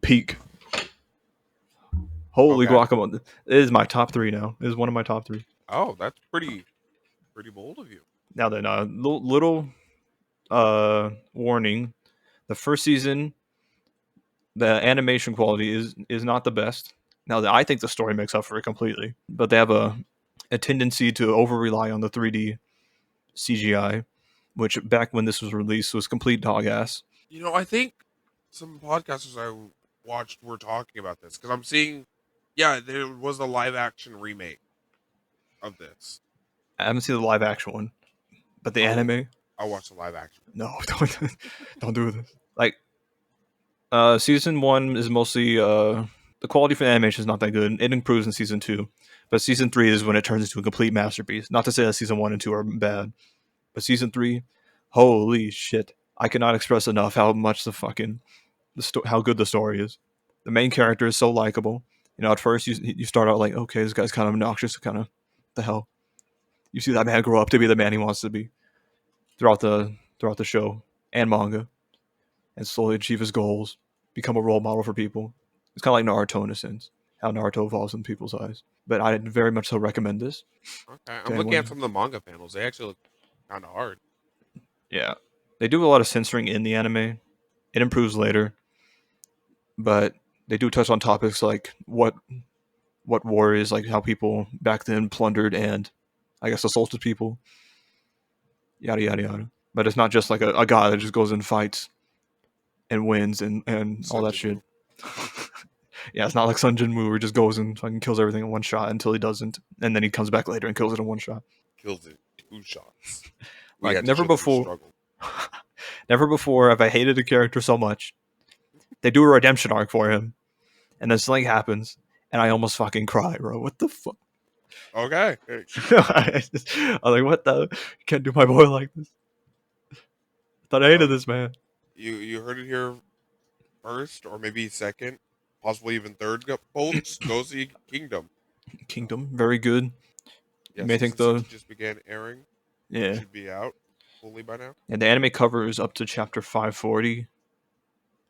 peak. Holy
Okay.
guacamole! It is my top 3 now. It is one of my top 3.
Oh, that's pretty bold of you.
Now then, little warning: the first season, the animation quality is not the best. Now, I think the story makes up for it completely, but they have a tendency to over rely on the 3D CGI, which back when this was released was complete dog ass.
I think some podcasters I watched were talking about this because I'm seeing, yeah, there was a live action remake of this.
I haven't seen the live action one, but the anime.
I watched the live action.
No, don't do this. Like, season 1 is mostly the quality for the animation is not that good. It improves in season 2, but season 3 is when it turns into a complete masterpiece. Not to say that season 1 and 2 are bad, but season 3, holy shit! I cannot express enough how much how good the story is. The main character is so likable. At first you start out like, okay, this guy's kind of obnoxious, kind of the hell. You see that man grow up to be the man he wants to be throughout the show and manga, and slowly achieve his goals, become a role model for people. It's kind of like Naruto in a sense, how Naruto evolves in people's eyes. But I very much so recommend this.
Okay, I'm looking at some of the manga panels. They actually look kind of hard.
Yeah, they do a lot of censoring in the anime. It improves later, but they do touch on topics like what war is, like how people back then plundered and, I guess, assaulted people. Yada yada yada. But it's not just like a guy that just goes and fights and wins and all that shit. Yeah, it's not like Sun Jin Woo where he just goes and fucking kills everything in one shot until he doesn't, and then he comes back later and kills it in one shot.
Kills it 2 shots.
Like never before. Never before have I hated a character so much. They do a redemption arc for him, and then something happens, and I almost fucking cry, bro. What the fuck?
Okay.
I'm like, what the? You can't do my boy like this. I thought I hated this man.
You heard it here first, or maybe second, possibly even third. Folks, go see Kingdom.
Kingdom, very good.
Yeah,
you may think the
just began airing.
Yeah,
it should be out fully by now.
And the anime covers up to chapter 540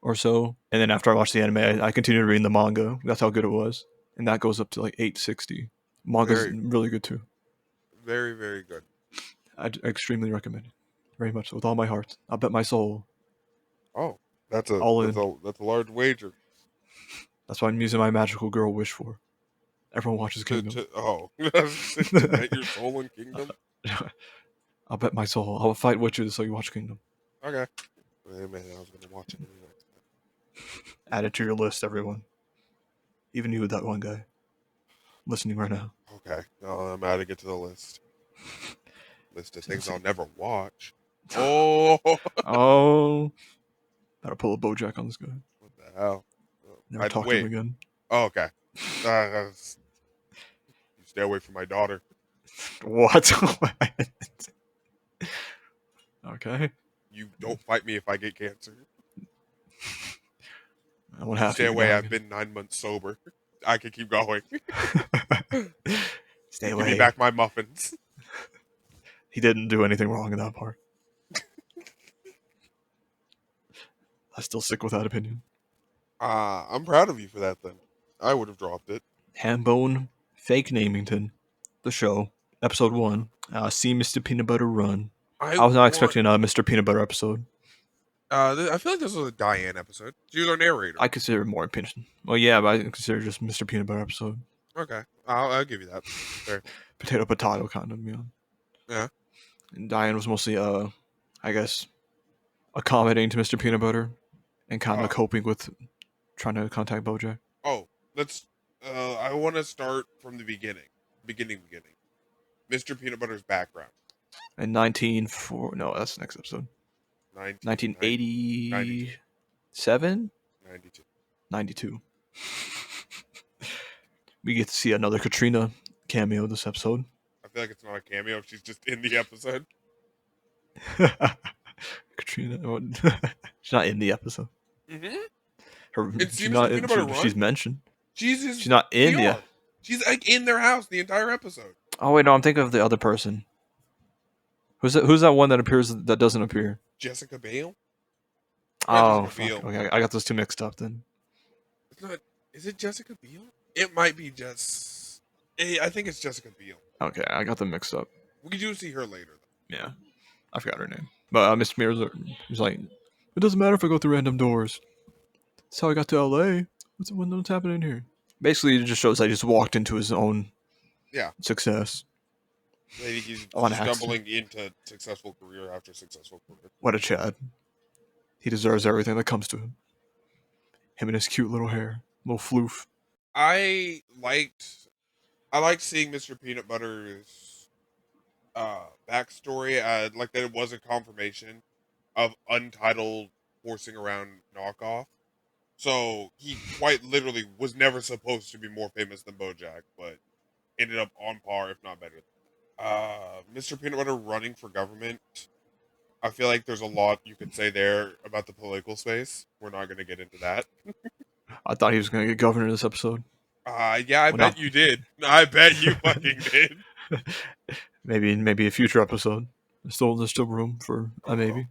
or so, and then after I watched the anime, I continued reading the manga. That's how good it was, and that goes up to like 860. Manga's really good too.
Very, very good.
I extremely recommend it, very much so, with all my heart. I'll bet my soul.
Oh, that's a large wager.
That's what I'm using my magical girl wish for. Everyone watches Kingdom.
To bet your soul in Kingdom.
I'll bet my soul. I'll fight witches so you watch Kingdom.
Okay. Hey, man, I was gonna watch it anyway.
Add it to your list, everyone. Even you, that one guy listening right now.
Okay, I'm adding it to the list. List of things I'll never watch. Oh.
Oh. Gotta pull a Bojack on this guy.
What the hell?
Never talk to him again.
Oh, okay. You stay away from my daughter.
What? Okay.
You don't fight me if I get cancer.
I won't have
Stay away. I've been 9 months sober. I can keep going.
Stay away.
Give me back my muffins.
He didn't do anything wrong in that part. I still stick with that opinion.
I'm proud of you for that. Then I would have dropped it.
Hambone Fake Namington, the show, episode 1. See Mr. Peanut Butter run. I was not expecting a Mr. Peanut Butter episode.
I feel like this was a Diane episode. She was our narrator.
I consider it more opinion. Well, yeah, but I consider it just Mr. Peanut Butter episode.
Okay, I'll give you that. Fair.
Potato kind of,
Yeah.
And Diane was mostly, I guess, accommodating to Mr. Peanut Butter and kind of coping with trying to contact Bojack.
Oh, let's. I want to start from the beginning. Beginning. Mr. Peanut Butter's background.
In 1940, no, that's the next episode. 1987? 92. We get to see another Katrina cameo this episode.
I feel like it's not a cameo. She's just in the episode.
Katrina, she's not in the episode.
Mm-hmm.
She's mentioned.
She's
not in the.
She's like in their house the entire episode.
Oh wait, no, I'm thinking of the other person. Who's that one that appears that doesn't appear?
Jessica Biel.
Oh, fuck. Okay, I got those two mixed up then.
It's not. Is it Jessica Biel? It might be just. I think it's Jessica Biel.
Okay, I got them mixed up.
We do see her later, though.
Yeah, I forgot her name. But Mr. Mears was like, it doesn't matter if I go through random doors. That's how I got to LA. What's happening here? Basically, it just shows that he just walked into his own success.
Maybe he's stumbling into successful career after successful career.
What a Chad. He deserves everything that comes to him. Him and his cute little hair. Little floof.
I liked seeing Mr. Peanut Butter's backstory. Like that it was a confirmation of Untitled horsing around knockoff. So he quite literally was never supposed to be more famous than Bojack, but ended up on par, if not better. Mr. Peanut Butter running for government. I feel like there's a lot you could say there about the political space. We're not going to get into that.
I thought he was going to get governor this episode.
Yeah, I bet you did. I bet you fucking did.
Maybe a future episode. There's still room for a maybe.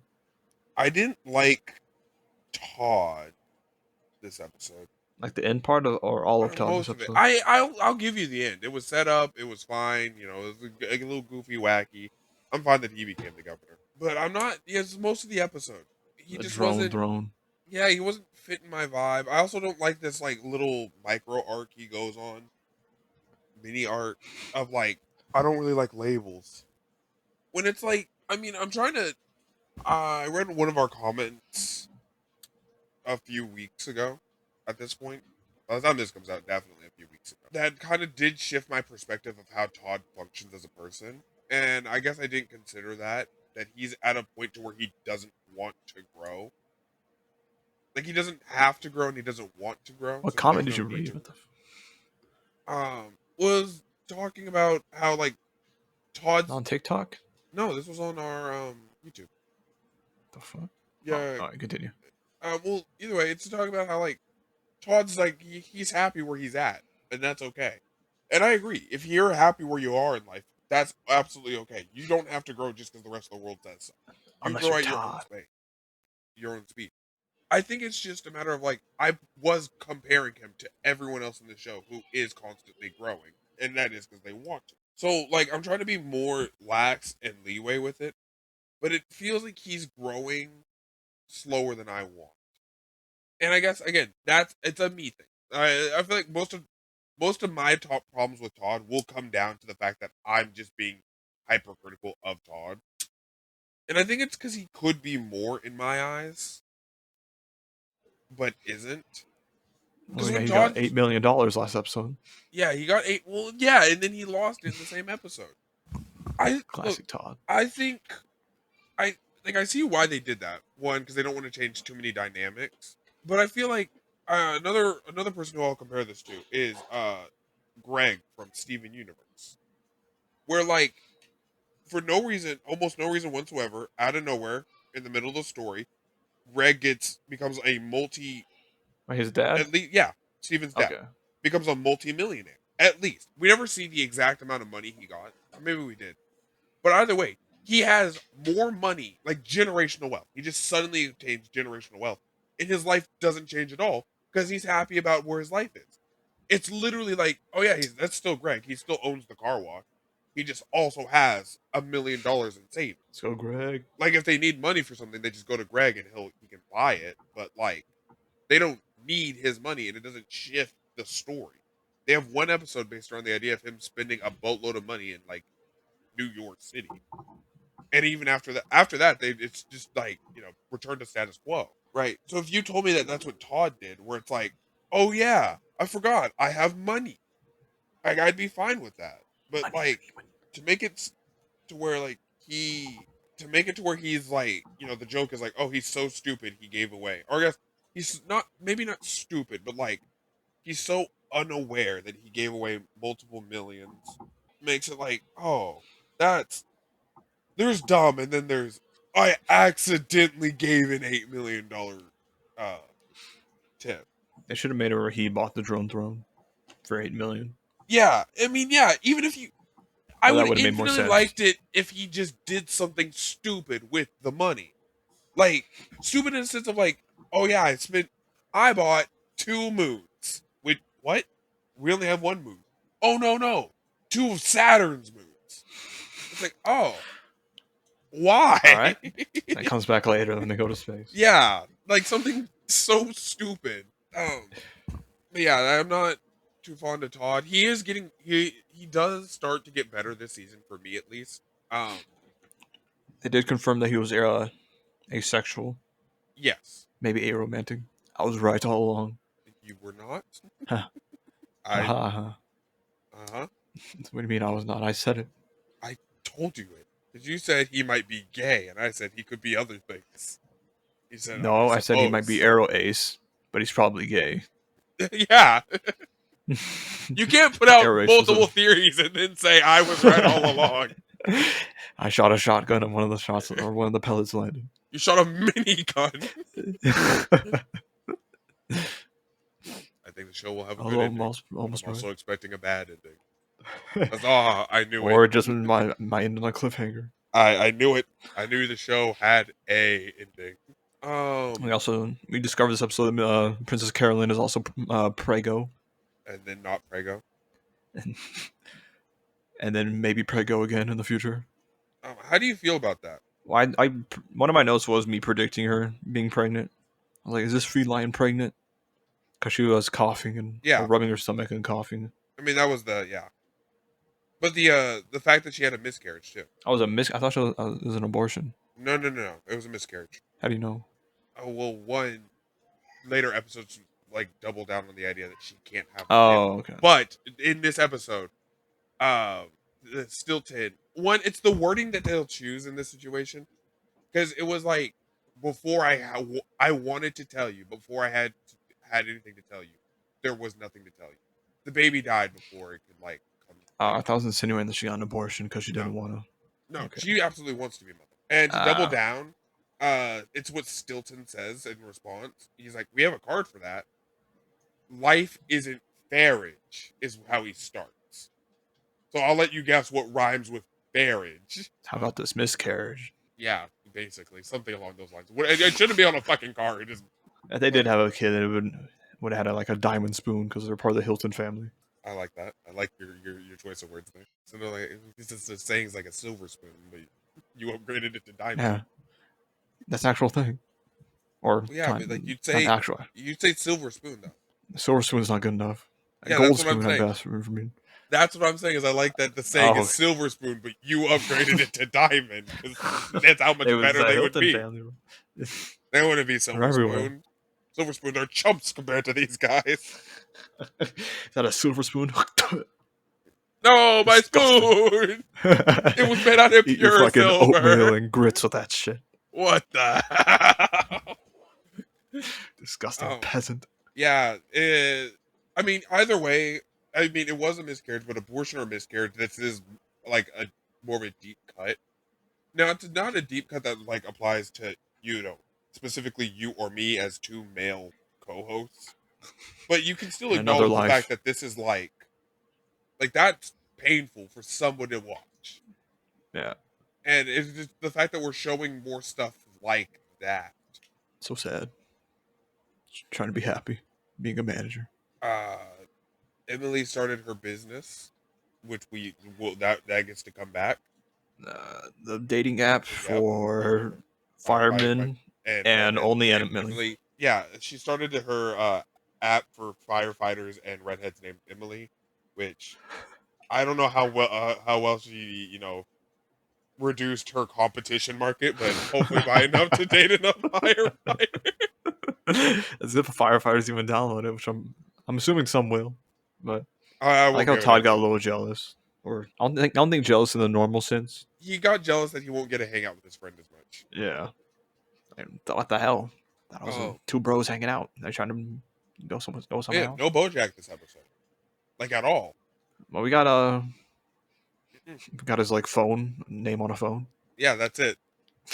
I didn't like Todd this episode.
Like the end part or all of Todd this episode?
I'll give you the end. It was set up. It was fine. You know, it was a little goofy, wacky. I'm fine that he became the governor. But I'm not. Yes, most of the episode. He just wasn't. Yeah, he wasn't fitting my vibe. I also don't like this like little micro arc he goes on. Mini arc of like I don't really like labels. When it's like, I mean, I'm trying to. I read one of our comments a few weeks ago. At this point, by the time this comes out, definitely a few weeks ago, that kind of did shift my perspective of how Todd functions as a person. And I guess I didn't consider that he's at a point to where he doesn't want to grow. Like he doesn't have to grow and he doesn't want to grow.
What comment did you read?
Was talking about how like Todd's
on TikTok.
No, this was on our YouTube.
The fuck?
Yeah.
All right, continue.
Well, either way, it's talking about how like Todd's like he's happy where he's at, and that's okay. And I agree. If you're happy where you are in life, that's absolutely okay. You don't have to grow just because the rest of the world says so. You grow at your own space, your own speed. I think it's just a matter of like I was comparing him to everyone else in the show who is constantly growing, and that is because they want to. So like I'm trying to be more lax and leeway with it, but it feels like he's growing slower than I want. And I guess again, it's a me thing. I feel like most of my top problems with Todd will come down to the fact that I'm just being hypercritical of Todd. And I think it's because he could be more in my eyes, but isn't.
Because he got $8 million last episode.
Yeah, he got 8. Well, yeah, and then he lost it in the same episode.
Classic Todd.
I think I see why they did that. One, because they don't want to change too many dynamics. But I feel like another person who I'll compare this to is Greg from Steven Universe, where like for no reason, almost no reason whatsoever, out of nowhere, in the middle of the story, Greg becomes a
his dad?
At least, yeah, Steven's dad becomes a multi-millionaire. At least we never see the exact amount of money he got. Or maybe we did, but either way, he has more money, like generational wealth. He just suddenly obtains generational wealth, and his life doesn't change at all because he's happy about where his life is. It's literally like, oh yeah, that's still Greg. He still owns the car wash. He just also has $1 million in savings.
Let's go, Greg.
Like if they need money for something, they just go to Greg and he can buy it. But like they don't need his money, and it doesn't shift the story. They have one episode based around the idea of him spending a boatload of money in like New York City, and even after that, it's just like return to status quo, right? So if you told me that that's what Todd did, where it's like, oh yeah, I forgot, I have money, like I'd be fine with that. But like to make it to where like he to make it to where he's like, the joke is like, oh, he's so stupid he gave away, or I guess he's not, maybe not stupid, but like he's so unaware that he gave away multiple millions, makes it like, oh, that's there's dumb, and then there's I accidentally gave an $8 million uh tip.
They should have made it where he bought the drone throne for $8 million.
Yeah, I mean, yeah, even if I
Well, that
would
would have made more
infinitely
sense.
liked it if he just did something stupid with the money. Like, stupid in the sense of like, oh yeah, I bought 2 moons. Wait, what? We only have 1 moon. Oh no. 2 of Saturn's moons. It's like, oh, why?
All right, that comes back later when they go to space.
Yeah, like something so stupid. But yeah, I'm not too fond of Todd. He is getting he does start to get better this season for me at least.
They did confirm that he was asexual,
Yes,
maybe aromantic. I was right all along.
you were not.
Huh.
I
Uh-huh.
uh-huh.
What do you mean I was not? I said it.
I told you it. Because you said he might be gay, and I said he could be other things. He said,
No, I said he might be arrow ace, but he's probably gay.
Yeah. You can't put out
Arrow ace
multiple theories and then say I was right all along.
I shot a shotgun and one of the shots or one of the pellets landed.
You shot a minigun. I think the show will have a good ending. I'm also expecting a bad ending. That's all. I knew it.
Or just my end on a cliffhanger.
I knew it. I knew the show had a ending.
We discovered this episode. Princess Carolyn is also prego,
and then not prego,
and then maybe prego again in the future.
How do you feel about that?
Well, I one of my notes was me predicting her being pregnant. I was like, "Is this feline pregnant?" Because she was coughing and rubbing her stomach and coughing.
I mean, that was but the fact that she had a miscarriage too.
I thought it was an abortion.
No. It was a miscarriage.
How do you know?
Oh well, one later episodes like double down on the idea that she can't have.
Okay.
But in this episode, Stilton. One, it's the wording that they'll choose in this situation, because it was like before I wanted to tell you, before I had anything to tell you, there was nothing to tell you. The baby died before it could like come.
I thought it was insinuating that she got an abortion because she didn't want to.
No, okay. She absolutely wants to be a mother. And to double down, it's what Stilton says in response. He's like, "We have a card for that. Life isn't marriage," is how he starts. So I'll let you guess what rhymes with marriage.
How about this miscarriage?
Yeah, basically something along those lines. It shouldn't be on a fucking card.
If they did have a kid, it would have had like a diamond spoon because they're part of the Hilton family.
I like that. I like your choice of words there. So like, it's just the saying's like a silver spoon, but you upgraded it to diamond.
Yeah, that's an actual thing. Or
but like you'd say silver spoon though.
The silver spoon is not good enough. Gold spoon at best for me.
That's what I'm saying. Is I like that the saying is silver spoon, but you upgraded it to diamond. That's how much better they would be. They wouldn't be silver spoon. Silver spoons are chumps compared to these guys.
Is that a silver spoon?
No, my spoon! It was made out of
Eat
pure
your fucking
silver.
Oatmeal and grits with that shit.
What the hell?
Disgusting peasant.
Yeah, I mean, either way, I mean, it was a miscarriage, but abortion or miscarriage, this is like a more of a deep cut. Now, it's not a deep cut that like applies to specifically you or me as two male co-hosts, but you can still acknowledge the fact that this is like that's painful for someone to watch.
Yeah,
And it's just the fact that we're showing more stuff like that.
So sad. Just trying to be happy, being a manager.
Uh, Emily started her business, which we will that gets to come back.
The dating app
Yep,
for
for firefighting
firemen and
redheads
only
and
Emily.
Emily. Yeah, she started her app for firefighters and redheads named Emily, which I don't know how well she reduced her competition market, but hopefully by enough to date enough firefighters.
As if firefighters even download it, which I'm assuming some will. But
I
I like
won't
how
give it
Todd got a
any.
little jealous, or I don't think jealous in the normal sense.
He got jealous that he won't get to hang out with his friend as much.
Yeah. And what the hell? That was
Oh,
two bros hanging out. They're trying to go
we
somewhere
had
else.
no Bojack this episode, like at all.
Well,
Mm-mm.
we got his like phone name on a phone.
Yeah, that's it.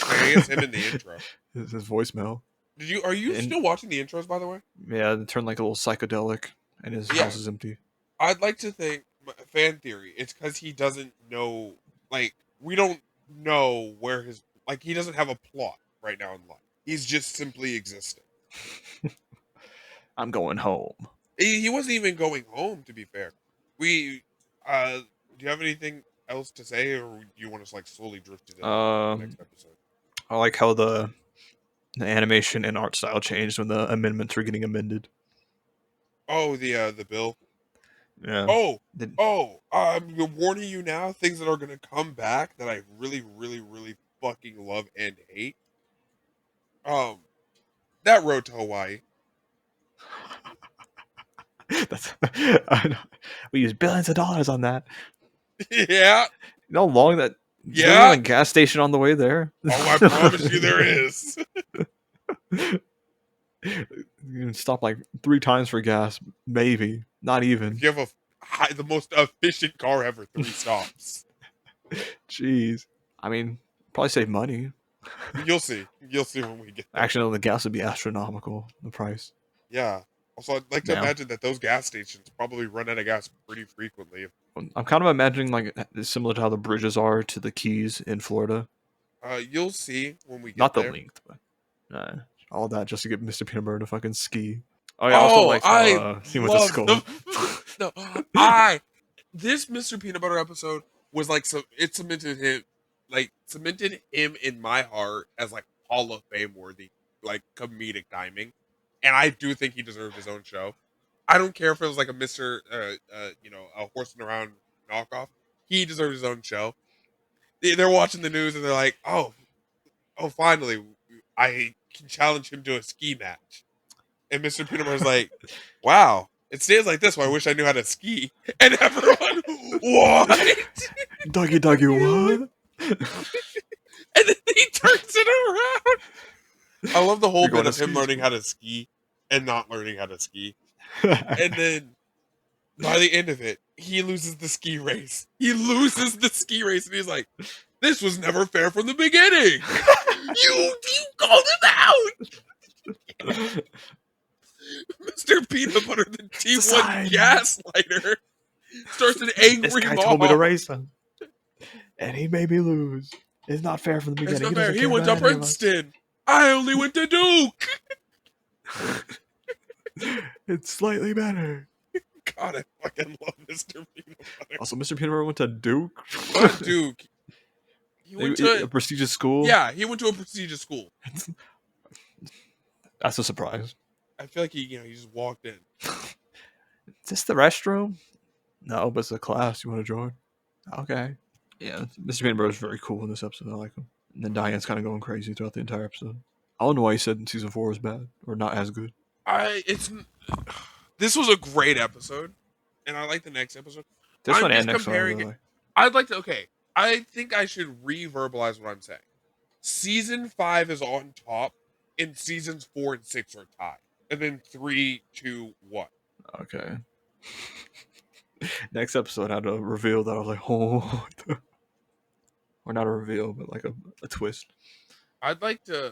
Like I guess him in the intro.
His voicemail.
Are you
And
still watching the intros, by the way?
yeah, it turned like a little psychedelic, and his
Yeah,
house is empty.
I'd like to think fan theory. It's because he doesn't know. Like we don't know where his he doesn't have a plot right now in life. He's just simply existing.
I'm going home.
He wasn't even going home. To be fair, we. Do you have anything else to say, or do you want us slowly drift to the next episode?
I like how the animation and art style changed when the amendments were getting amended.
Oh, the bill.
Yeah.
Oh,
Did-
I'm warning you now. Things that are gonna come back that I really, really, really fucking love and hate. Um, that road to Hawaii.
That's, we used billions of dollars on that.
Yeah,
You know how long that? Is there
yeah.
even a gas station on the way there?
Oh, I promise you there is.
You can stop like 3 times for gas, maybe. Not
If
even.
you have the most efficient car ever, 3 stops.
Jeez. I mean, probably save money.
You'll see. You'll see when we get there.
Actually, no, the gas would be astronomical. The price.
Yeah. Also, I'd like to
Now,
imagine that those gas stations probably run out of gas pretty frequently.
I'm kind of imagining like it's similar to how the bridges are to the Keys in Florida.
You'll see when we get
Not the
there.
length, but all that just to get Mr. Peanut Butter to fucking ski. Oh yeah, I also
Oh,
like how
I
he went to
love
school.
no, this Mr. Peanut Butter episode was it cemented him in my heart as Hall of Fame worthy, comedic timing, and I do think he deserved his own show. I don't care if it was a Mr. A Horseman around knockoff. He deserved his own show. They're watching the news and they're like, oh, finally, I can challenge him to a ski match. And Mr. Peanut Butter's like, wow, it stays like this. Well, I wish I knew how to ski. And everyone, what?
Dougie, what?
And then he turns it around. I love the whole
You're going
bit
to
of him
ski
learning how to ski and not learning how to ski. And then by the end of it, he loses the ski race. And he's like, this was never fair from the beginning. You called him out. Mr. Peanut Butter, the T1 gaslighter, starts an angry
This guy
mob.
told me to race him, and he made me lose. It's not fair from the beginning.
It's not fair.
He
He went to Princeton. I only went to Duke.
It's slightly better.
God, I fucking love Mr. Peanut Butter.
Also, Mr. Peanut Butter went to Duke.
What Duke? He went to
a prestigious school.
Yeah, he went to a prestigious school.
That's a surprise.
I feel like he just walked in.
Is this the restroom? No, but it's a class. You want to join? Okay. Yeah, Mr. Peanut Butter is very cool in this episode. I like him. And then Diane's kind of going crazy throughout the entire episode. I don't know why he said season 4 was bad or not as good.
This was a great episode, and I like the next episode.
This
I'm
one
just
and next one. I
comparing
really
it.
like.
I'd like to. Okay, I think I should re-verbalize what I'm saying. Season 5 is on top, and seasons 4 and 6 are tied, and then 3, 2, 1.
Okay. Next episode had a reveal that I was like, oh, or not a reveal, but like a twist.
I'd like to.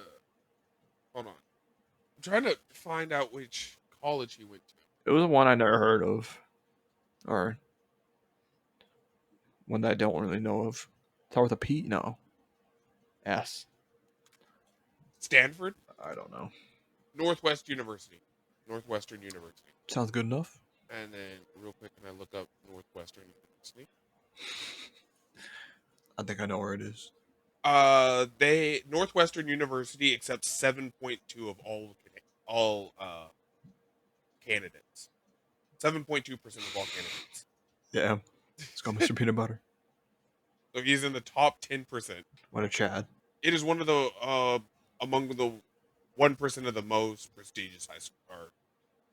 Hold on. I'm trying to find out which college he went to.
It was one I never heard of, or one that I don't really know of. Start with a P? No. S.
Stanford?
I don't know.
Northwestern University.
Sounds good enough.
And then, real quick, can I look up Northwestern University?
I think I know where it is.
Northwestern University accepts 7.2 of all candidates. 7.2% of all candidates.
Yeah. Let's go, Mr. Peanut Butter.
So he's in the top 10%.
What a Chad.
It is one of the among the 1% of the most prestigious high school or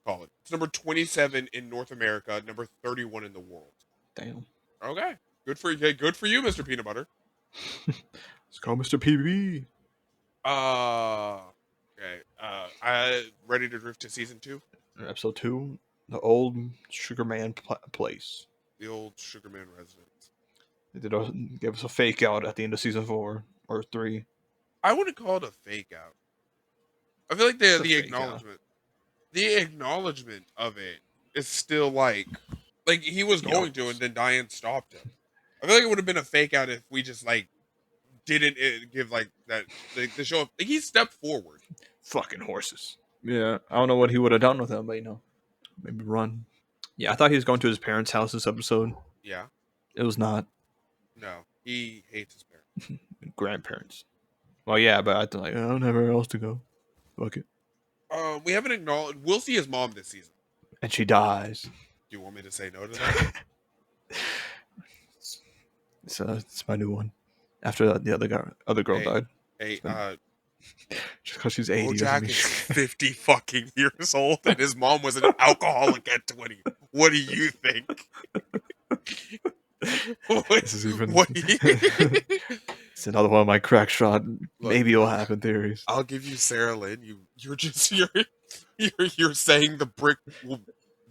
college. It's number 27 in North America, number 31 in the world.
Damn.
Okay, good for you. Good for you, Mr. Peanut Butter.
Let's go, Mr. PB.
Okay. I ready to drift to season 2.
Episode 2, the old Sugar Man place.
The old Sugarman residence.
They gave us a fake out at the end of season 4 or 3.
I wouldn't call it a fake out. I feel like the acknowledgement of it is still like he was going to, and then Diane stopped him. I feel like it would have been a fake out if we just didn't give that the show. He stepped forward.
Fucking horses. Yeah, I don't know what he would have done with them, but maybe run. Yeah, I thought he was going to his parents' house this episode.
Yeah.
It was not.
No, he hates his parents.
Grandparents. Well, yeah, but I thought I don't have anywhere else to go. Fuck it.
We haven't acknowledged. We'll see his mom this season.
And she dies.
Do you want me to say no to that?
It's my new one. After the other girl died.
Hey,
just because she's 80.
Bojack is 50 fucking years old, and his mom was an alcoholic at 20. What do you think?
This is even. It's another one of my crack shot. Maybe it'll happen theories.
I'll give you Sarah Lynn. You're saying the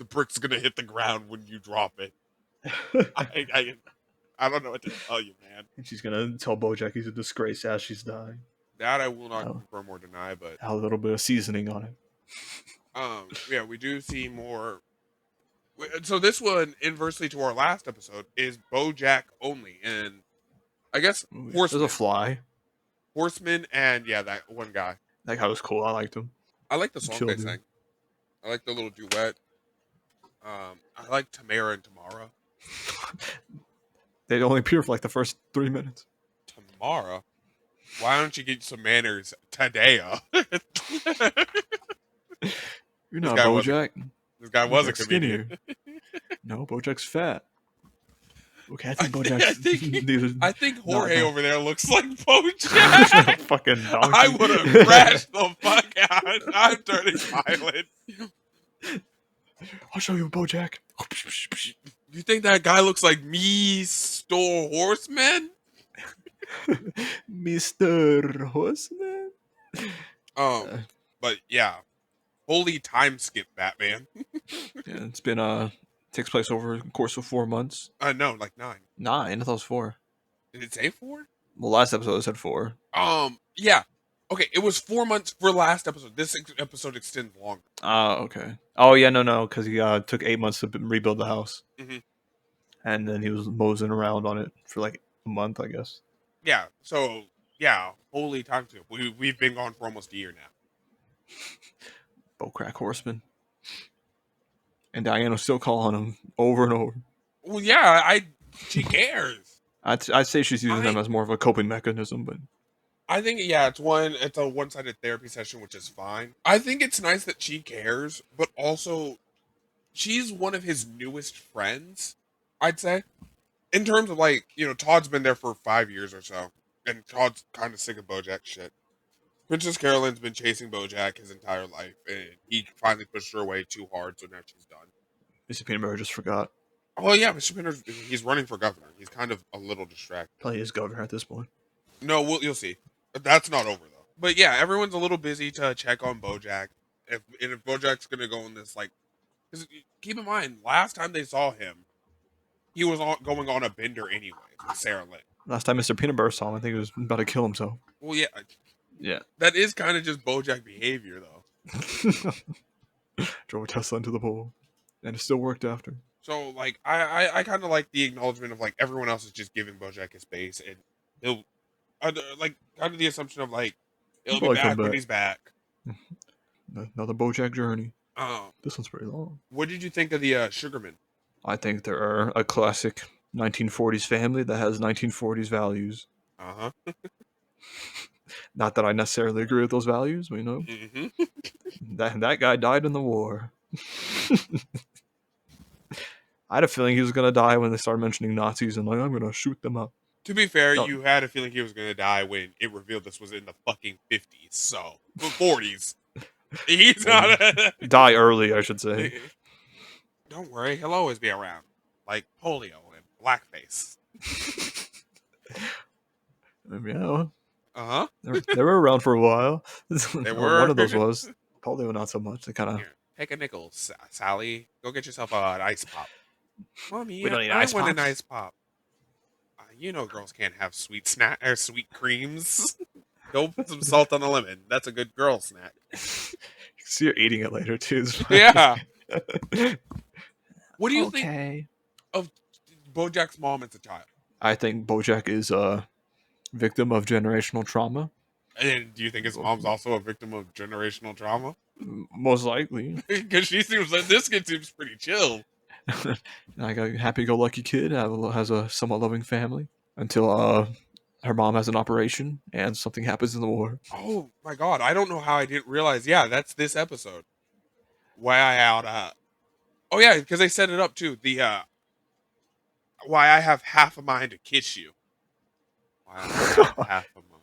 brick's gonna hit the ground when you drop it. I don't know what to tell you, man.
And she's gonna tell Bojack he's a disgrace as she's dying.
That I will not confirm or deny, but
a little bit of seasoning on it.
Yeah, we do see more. So this one, inversely to our last episode, is Bojack only, and I guess Horseman.
There's a fly.
Horseman, and yeah, that one guy.
That guy was cool. I liked him.
I like the song they sang. I like the little duet. I like Tamara and Tamara.
They only appear for the first 3 minutes.
Tamara? Why don't you get some manners today?
You're not Bojack.
This guy was a comedian.
No, Bojack's fat. Okay, I think Bojack's...
I think Jorge over there looks like Bojack.
Fucking donkey.
I would have crashed the fuck out. I'm turning violent.
I'll show you Bojack.
You think that guy looks like Mr. Horseman?
Mr. Horseman?
But yeah. Holy time skip, Batman.
Yeah, it's been takes place over the course of 4 months.
No, 9.
9? I thought it was 4.
Did it say 4?
Well, last episode it said 4.
Yeah. Okay, it was 4 months for last episode. This episode extends longer.
Okay. Oh, yeah, no, because he took 8 months to rebuild the house.
Mm-hmm.
And then he was moseying around on it for a month, I guess.
Yeah, so, yeah, holy time skip. We've been gone for almost a year now.
Crack Horseman. And Diane was still calling him over and over.
Well, yeah, she cares.
I'd say she's using them as more of a coping mechanism, but
I think it's a one-sided therapy session, which is fine. I think it's nice that she cares, but also she's one of his newest friends, I'd say. In terms of Todd's been there for 5 years or so, and Todd's kind of sick of Bojack shit. Princess Carolyn's been chasing Bojack his entire life, and he finally pushed her away too hard, so now she's done.
Mr. Peanut Butter just forgot.
Oh yeah, Mr. Peanut, he's running for governor. He's kind of a little distracted.
Probably is governor at this point.
No, you'll see. That's not over though. But yeah, everyone's a little busy to check on Bojack. If Bojack's gonna go in this because keep in mind, last time they saw him, he was going on a bender anyway with Sarah Lynn.
Last time Mr. Peanut Butter saw him, I think he was about to kill himself.
Well, yeah.
Yeah.
That is kind of just Bojack behavior, though.
Drove a Tesla into the pole. And it still worked after.
So, I kind of like the acknowledgement of, everyone else is just giving Bojack his space, and like kind of the assumption of like he'll be
Probably come
back when
back.
he's back.
Another Bojack journey.
Um,
This one's pretty long.
what did you think of the Sugarman?
I think they're a classic 1940s family that has 1940s values.
Uh huh.
Not that I necessarily agree with those values, but you know,
Mm-hmm.
that guy died in the war. I had a feeling he was gonna die when they started mentioning Nazis and like I'm gonna shoot them up.
To be fair,
No,
you had a feeling he was gonna die when it revealed this was in the fucking 50s, so 40s. He's not.
die early, I should say.
Don't worry, he'll always be around, like polio and blackface.
Yeah,
Uh huh.
they were around for a while.
They
Or
were.
one of those was. Polio, not so much. They kind of.
Here, take a nickel, Sally. Go get yourself an ice pop. Mommy,
We don't need
I
ice
want an
pops.
ice pop. You know, girls can't have sweet snack or sweet creams. Go put some salt on a lemon. That's a good girl snack.
See, you're eating it later too.
Yeah. What do you think
Okay.
of Bojack's mom as a child?
I think Bojack is a victim of generational trauma.
And do you think his mom's also a victim of generational trauma?
Most likely.
Because she seems like this kid seems pretty chill.
Like a happy-go-lucky kid has a somewhat loving family until her mom has an operation and something happens in the war.
Oh my god, I don't know how I didn't realize. Yeah, that's this episode. Why I out oh yeah, because they set it up too. The why I have half a mind to kiss you. Why I have half a mind.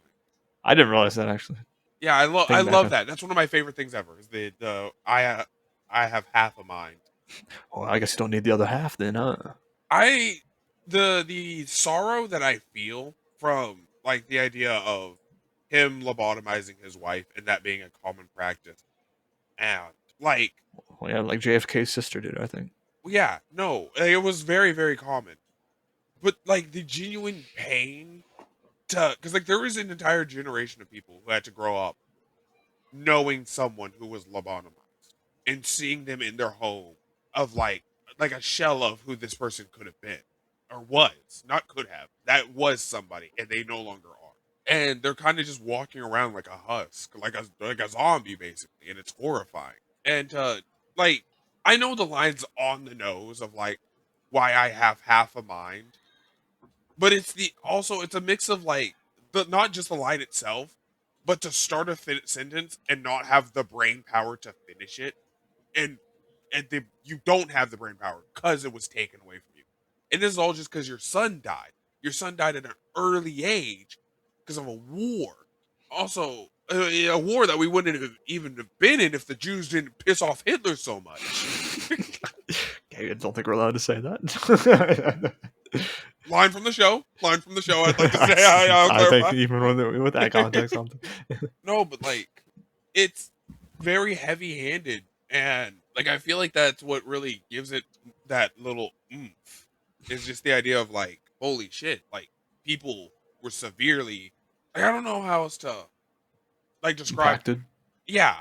I didn't realize that actually.
Yeah, I
Think back
love
on-
that. That's one of my favorite things ever. Is the I have half a mind.
Well, I guess you don't need the other half then, huh?
I the sorrow that I feel from like the idea of him lobotomizing his wife and that being a common practice, and like
Well, yeah, like JFK's sister did, I think.
yeah, no, it was very very common, but like the genuine pain to because like there was an entire generation of people who had to grow up knowing someone who was lobotomized and seeing them in their home of like a shell of who this person could have been or was, not could have, that was somebody and they no longer are, and they're kind of just walking around like a husk, like a zombie basically, and it's horrifying. And like I know the line's on the nose of like why I have half a mind, but it's the also it's a mix of like the not just the line itself, but to start a sentence and not have the brain power to finish it, and you don't have the brain power because it was taken away from you, and this is all just because your son died. Your son died at an early age because of a war. Also, a war that we wouldn't have even have been in if the Jews didn't piss off Hitler so much.
Okay, I don't think we're allowed to say that.
Line from the show. Line from the show. I'd like to say. I'll
I
clarify.
think even with that context, something.
No, but like it's very heavy-handed, and like I feel like that's what really gives it that little oomph. Is just the idea of like, holy shit, like people were severely. Like, I don't know how else to like describe.
Impacted.
Yeah,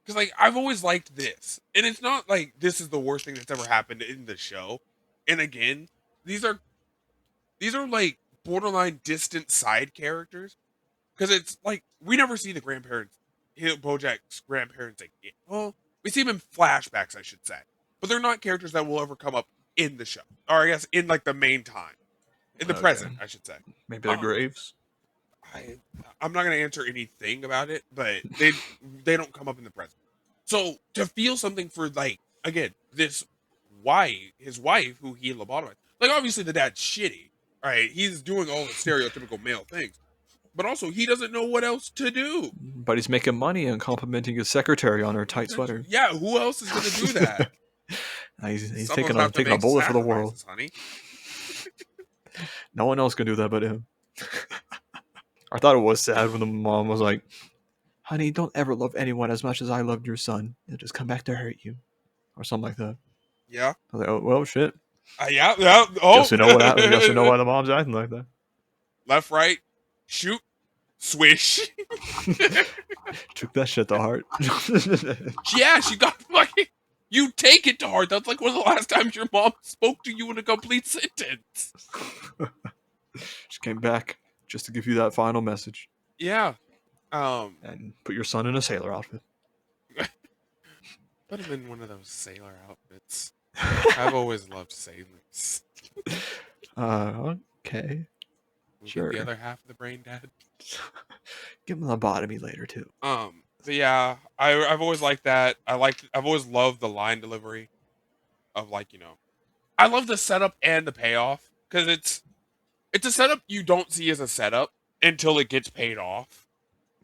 because like I've always liked this, and it's not like this is the worst thing that's ever happened in the show. And again, these are like borderline distant side characters. Because it's like we never see the grandparents, Bojack's grandparents again. Well, we see them in flashbacks, I should say, but they're not characters that will ever come up in the show, or I guess in like the main time, in the
Okay.
present, I should say.
Maybe their graves.
I'm not going to answer anything about it, but they don't come up in the present. So to feel something for like again this his wife who he lobotomized, like obviously the dad's shitty, right? He's doing all the stereotypical male things. But also, he doesn't know what else to do.
But he's making money and complimenting his secretary on her tight sweater.
Yeah, who else is going to do that?
He's
Someone's
taking
have to
a
make
bullet for the world.
sacrifices, honey.
No one else can do that but him. I thought it was sad when the mom was like, "Honey, don't ever love anyone as much as I loved your son. It'll just come back to hurt you," or something like that.
Yeah.
I was like, "Oh well, shit."
Yeah. Oh.
Guess we know what happened. Guess we know why the mom's acting like that.
Left, right, shoot, swish.
Took that shit to heart.
Yeah, she got fucking. You take it to heart. That's like one of the last times your mom spoke to you in a complete sentence.
She came back just to give you that final message.
Yeah.
And put your son in a sailor outfit.
Put him in one of those sailor outfits. I've always loved sailors.
Okay.
We'll
Sure.
get the other half of the brain dead.
Give him a lobotomy later too.
But yeah, I've always liked that. I've always loved the line delivery of like, I love the setup and the payoff because it's a setup you don't see as a setup until it gets paid off.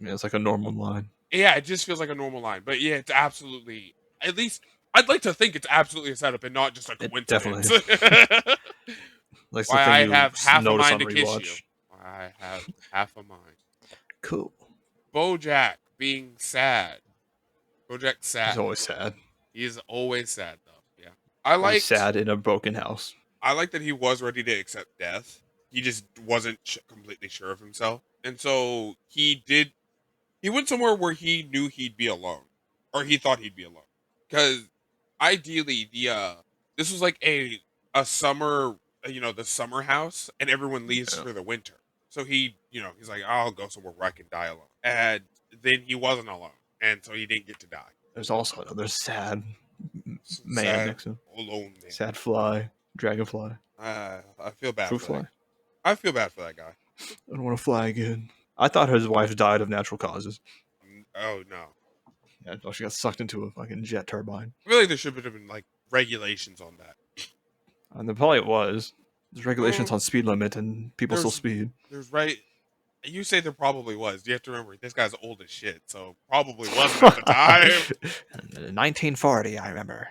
Yeah, it's like a normal line.
Yeah, it just feels like a normal line. But yeah, it's absolutely, at least I'd like to think it's absolutely a setup and not just a coincidence.
Like
Why
the thing
I
you
have half a
notice
mind
on
to kiss you.
rewatch.
I have half a mind.
Cool.
Bojack being sad. Bojack's sad.
He's always sad.
He's always sad though. Yeah.
He's sad in a broken house.
I like that he was ready to accept death. He just wasn't completely sure of himself. And so he went somewhere where he knew he'd be alone. Or he thought he'd be alone. Because ideally this was like a summer, the summer house, and everyone leaves for the winter. So he's like, I'll go somewhere where I can die alone. And then he wasn't alone. And so he didn't get to die.
There's also another sad man next to him.
Alone man.
Sad fly. Dragonfly.
I feel bad
Fruit
for
fly.
that. I feel bad for that guy.
I don't want to fly again. I thought his wife died of natural causes.
Oh, no.
Yeah, she got sucked into a fucking jet turbine.
I feel like there should have been, like, regulations on that.
And there probably was. There's regulations on speed limit, and people still speed.
You say there probably was. You have to remember, this guy's old as shit, so probably wasn't at the time.
1940, I remember.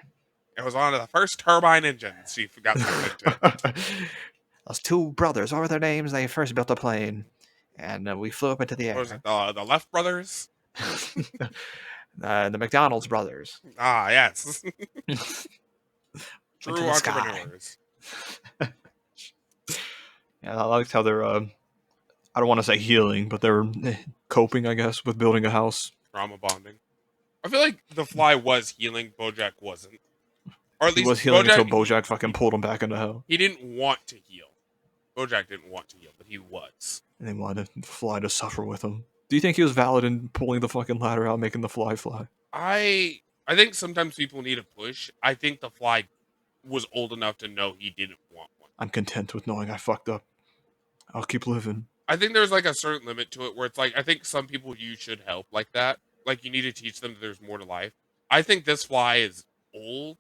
It was on the first turbine engine she forgot to invented.
Those two brothers, what were their names? They first built a plane, and we flew up into the air.
What was it, the Left Brothers?
The McDonald's brothers.
Ah, yes. True entrepreneurs.
Yeah, I liked how they're, I don't want to say healing, but they're coping, I guess, with building a house.
Trauma bonding. I feel like the fly was healing, Bojack wasn't. Or at least
he was healing until Bojack fucking pulled him back into hell.
He didn't want to heal. Bojack didn't want to heal, but he was.
And they wanted the fly to suffer with him. Do you think he was valid in pulling the fucking ladder out, making the fly fly?
I think sometimes people need a push. I think the fly was old enough to know he didn't want one.
I'm content with knowing I fucked up. I'll keep living.
I think there's like a certain limit to it where it's like, I think some people you should help like that. Like you need to teach them that there's more to life. I think this fly is old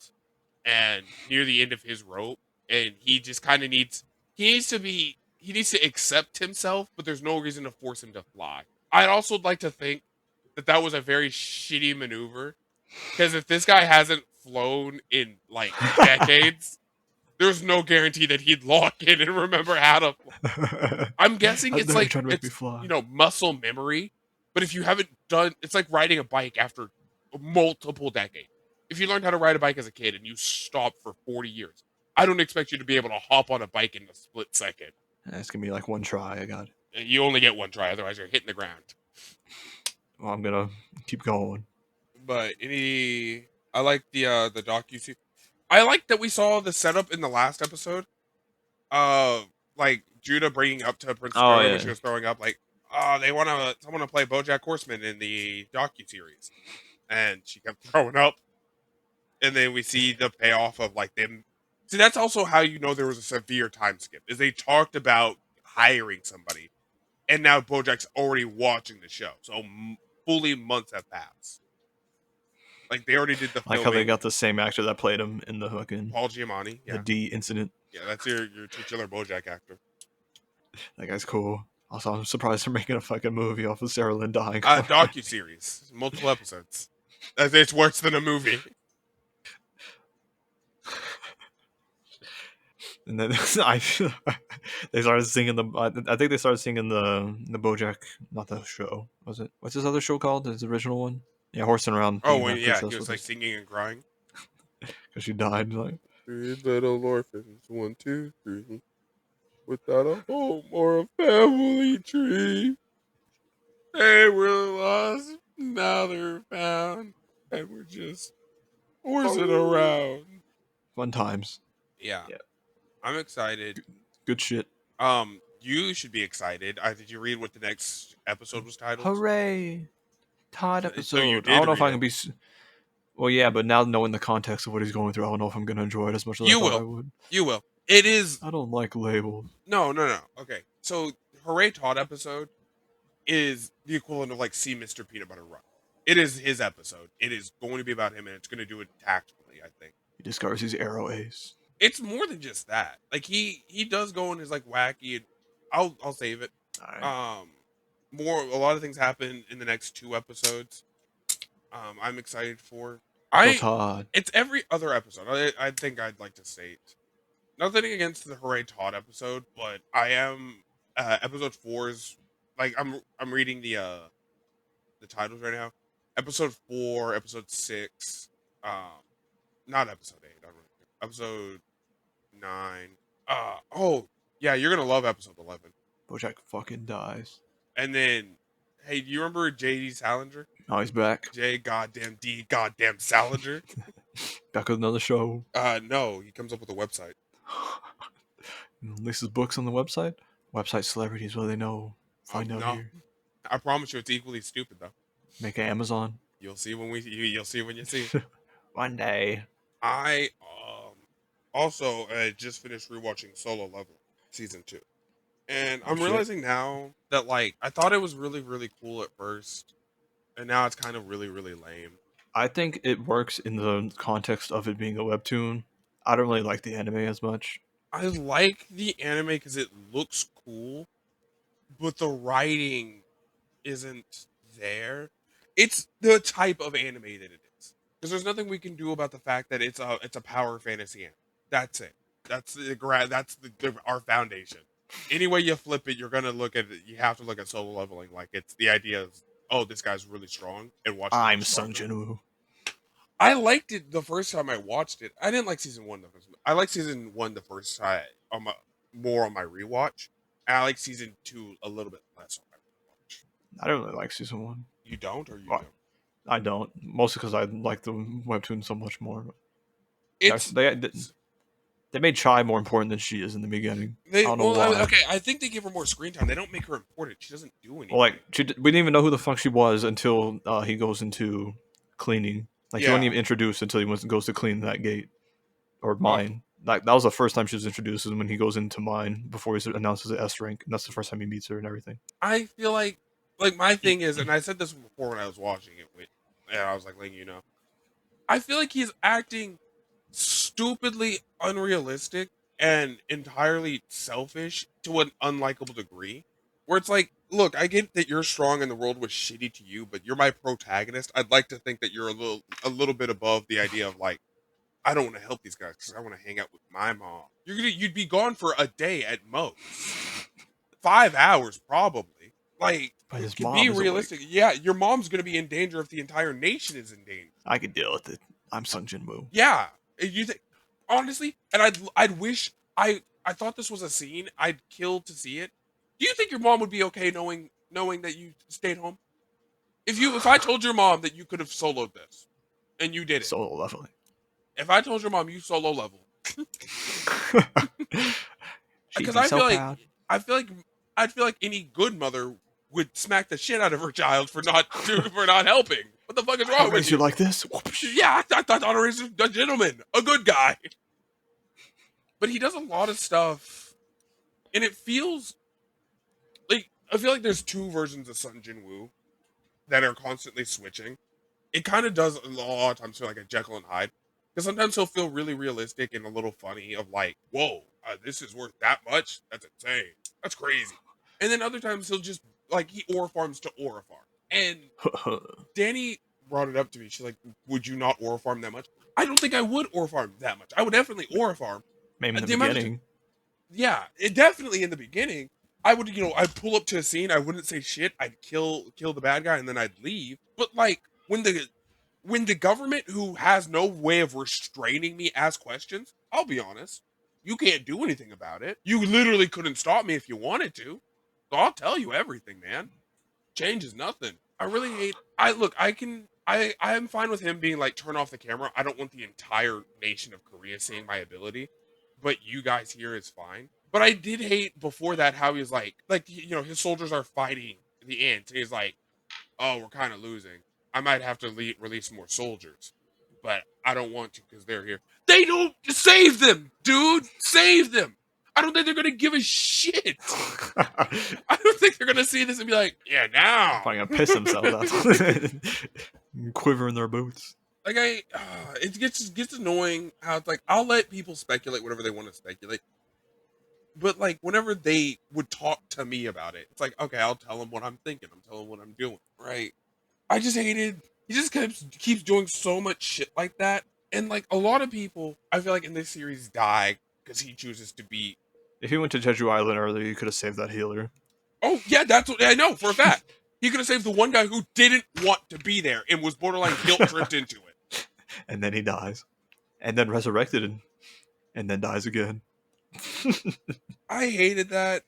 and near the end of his rope, and he just kind of needs to accept himself, but there's no reason to force him to fly. I'd also like to think that was a very shitty maneuver, because if this guy hasn't flown in like decades, there's no guarantee that he'd lock in and remember how to fly. I'm guessing it's like muscle memory, but if you haven't done, it's like riding a bike after multiple decades. If you learned how to ride a bike as a kid and you stopped for 40 years, I don't expect you to be able to hop on a bike in a split second.
It's going to be like one try, I got it.
You only get one try, otherwise you're hitting the ground.
Well, I'm going to keep going.
But I like the docu. I like that we saw the setup in the last episode. Like Judah bringing up to Princess Carla when she was throwing up, like, they want someone to play Bojack Horseman in the docu-series. And she kept throwing up. And then we see the payoff of like them. See, that's also how you know there was a severe time skip, is they talked about hiring somebody, and now Bojack's already watching the show, so fully months have passed. Like they already did the filming.
Like how they got the same actor that played him in the fucking
Paul Giamatti,
the D incident.
Yeah, that's your titular Bojack actor.
That guy's cool. Also, I'm surprised they're making a fucking movie off of Sarah Lynn dying.
Docu-series, multiple episodes. It's worse than a movie.
And then they started singing I think they started singing the Bojack, not the show. Was it? What's his other show called? His original one? Yeah, horsing around.
Oh, yeah, he was like singing and crying
because she died. Like
3 little orphans, 1, 2, 3, without a home or a family tree. They were lost, now they're found, and we're just horsing Around.
Fun times.
Yeah. I'm excited.
Good shit.
You should be excited. Did you read what the next episode was titled?
Hooray! Todd
So you
episode. I
did
don't know if
read
I
it.
can be. Well, yeah, but now knowing the context of what he's going through, I don't know if I'm gonna enjoy it as much as I
You
thought I
will.
would.
You will. It is.
I don't like labels.
No, no, no. Okay. So, Hooray Todd episode is the equivalent of like See Mr. Peanut Butter Run. It is his episode. It is going to be about him, and it's going to do it tactfully, I think.
He discovers he's Arrow Ace.
It's more than just that. Like he does go in his like wacky. And I'll save it.
All right.
A lot of things happen in the next 2 episodes. I'm excited for.
Go Todd.
It's every other episode. I think I'd like to state nothing against the Hooray Todd episode, but I am episode 4's like I'm reading the titles right now. Episode 4, episode 6, not episode 8. I don't really care. Episode 9. Oh yeah, you're gonna love episode 11.
Bojack fucking dies.
And then, hey, do you remember J.D. Salinger?
Now he's back.
J. Goddamn D. Goddamn Salinger.
Back with another show.
No, he comes up with a website.
Releases books on the website. Website celebrities, what do they know? Find out
No.
here.
I promise you, it's equally stupid though.
Make an Amazon.
You'll see you'll see when you see.
One day.
I also just finished rewatching Solo Level season 2, and I'm realizing now that like I thought it was really really cool at first, and now it's kind of really really lame.
I think it works in the context of it being a webtoon. I don't really like the anime as much.
I like the anime because it looks cool, but the writing isn't there. It's the type of anime that it is. Because there's nothing we can do about the fact that it's a power fantasy anime. That's it. That's our foundation. Any way you flip it, you're gonna look at it. You have to look at Solo Leveling like it's the idea of, oh, this guy's really strong, and watch.
I'm Sung Jin-woo.
I liked it the first time I watched it. I didn't like season 1 the first. I liked season 1 the first time more on my rewatch. And I like season 2 a little bit less on my rewatch.
I don't really like season 1.
You don't, or you don't?
I don't. Mostly because I like the webtoon so much more. They made Chai more important than she is in the beginning. I don't know why.
Okay, I think they give her more screen time. They don't make her important. She doesn't do anything.
Well, like we didn't even know who the fuck she was until he goes into cleaning. Like he wasn't even introduced until he goes to clean that gate or mine. Like that was the first time she was introduced, is when he goes into mine before he announces the S rank, and that's the first time he meets her and everything.
I feel like my thing is, and I said this before when I was watching it, and I was like, letting you know, I feel like he's acting stupidly unrealistic and entirely selfish to an unlikable degree. Where it's like, look, I get that you're strong and the world was shitty to you, but you're my protagonist. I'd like to think that you're a little bit above the idea of like, I don't want to help these guys because I want to hang out with my mom. You'd be gone for a day at most, 5 hours probably. Like, to be realistic, yeah, your mom's gonna be in danger if the entire nation is in danger.
I could deal with it. I'm Sung Jin-woo.
Yeah, you think honestly, and I'd wish I thought this was a scene I'd kill to see it. Do you think your mom would be okay knowing that you stayed home? If I told your mom that you could have soloed this, and you did it,
Solo leveling.
If I told your mom you solo level, because I feel like any good mother would smack the shit out of her child for not helping. What the fuck is wrong with you?
Like this?
Yeah, I thought I raised a gentleman, a good guy. But he does a lot of stuff, and it feels like I feel like there's 2 versions of Sung Jin-woo that are constantly switching. It kind of does a lot of times feel like a Jekyll and Hyde, because sometimes he'll feel really realistic and a little funny of like, whoa, this is worth that much? That's insane. That's crazy. And then other times he'll just like he ore farms to ore farm. And Danny brought it up to me. She's like, would you not ore farm that much? I don't think I would ore farm that much. I would definitely ore farm.
Maybe in the beginning.
Definitely in the beginning. I would, I'd pull up to a scene. I wouldn't say shit. I'd kill the bad guy and then I'd leave. But like when the government, who has no way of restraining me, asks questions, I'll be honest. You can't do anything about it. You literally couldn't stop me if you wanted to. So I'll tell you everything, man. Change is nothing. I really hate. I'm fine with him being like, turn off the camera. I don't want the entire nation of Korea seeing my ability, but you guys here is fine. But I did hate before that how he was like, his soldiers are fighting the ants, and he's like, "Oh, we're kind of losing. I might have to release more soldiers, but I don't want to because they're here." They don't save them, dude. Save them. I don't think they're gonna give a shit. I don't think they're gonna see this and be like, "Yeah, now."
Probably gonna piss themselves out. Quiver in their boots.
Like it gets annoying how it's like I'll let people speculate whatever they want to speculate, but like whenever they would talk to me about it, it's like, okay, I'll tell them what I'm thinking. I'm telling them what I'm doing. Right. I just hated. He just keeps doing so much shit like that, and like a lot of people, I feel like in this series die because he chooses to be.
If he went to Jeju Island earlier, you could have saved that healer.
Oh yeah, that's what I know for a fact. He could have saved the one guy who didn't want to be there and was borderline guilt tripped into it.
And then he dies, and then resurrected, and then dies again.
I hated that.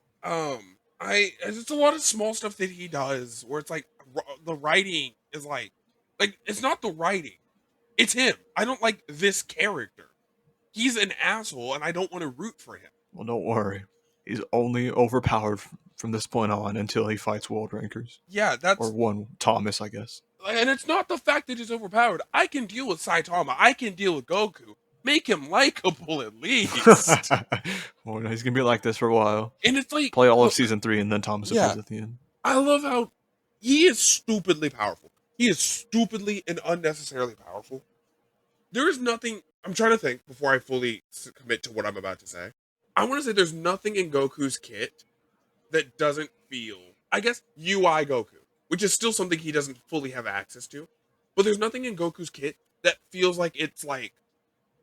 It's a lot of small stuff that he does where it's like the writing is like it's not the writing, it's him. I don't like this character. He's an asshole, and I don't want to root for him.
Well, don't worry. He's only overpowered from this point on until he fights world rankers.
Yeah, that's
or one Thomas, I guess.
And it's not the fact that he's overpowered. I can deal with Saitama. I can deal with Goku. Make him likable at least.
Well, he's gonna be like this for a while.
And it's like
play all of season 3, and then Thomas appears at the end.
I love how he is stupidly powerful. He is stupidly and unnecessarily powerful. There is nothing. I'm trying to think before I fully commit to what I'm about to say. I want to say there's nothing in Goku's kit that doesn't feel, I guess, UI Goku, which is still something he doesn't fully have access to. But there's nothing in Goku's kit that feels like it's like,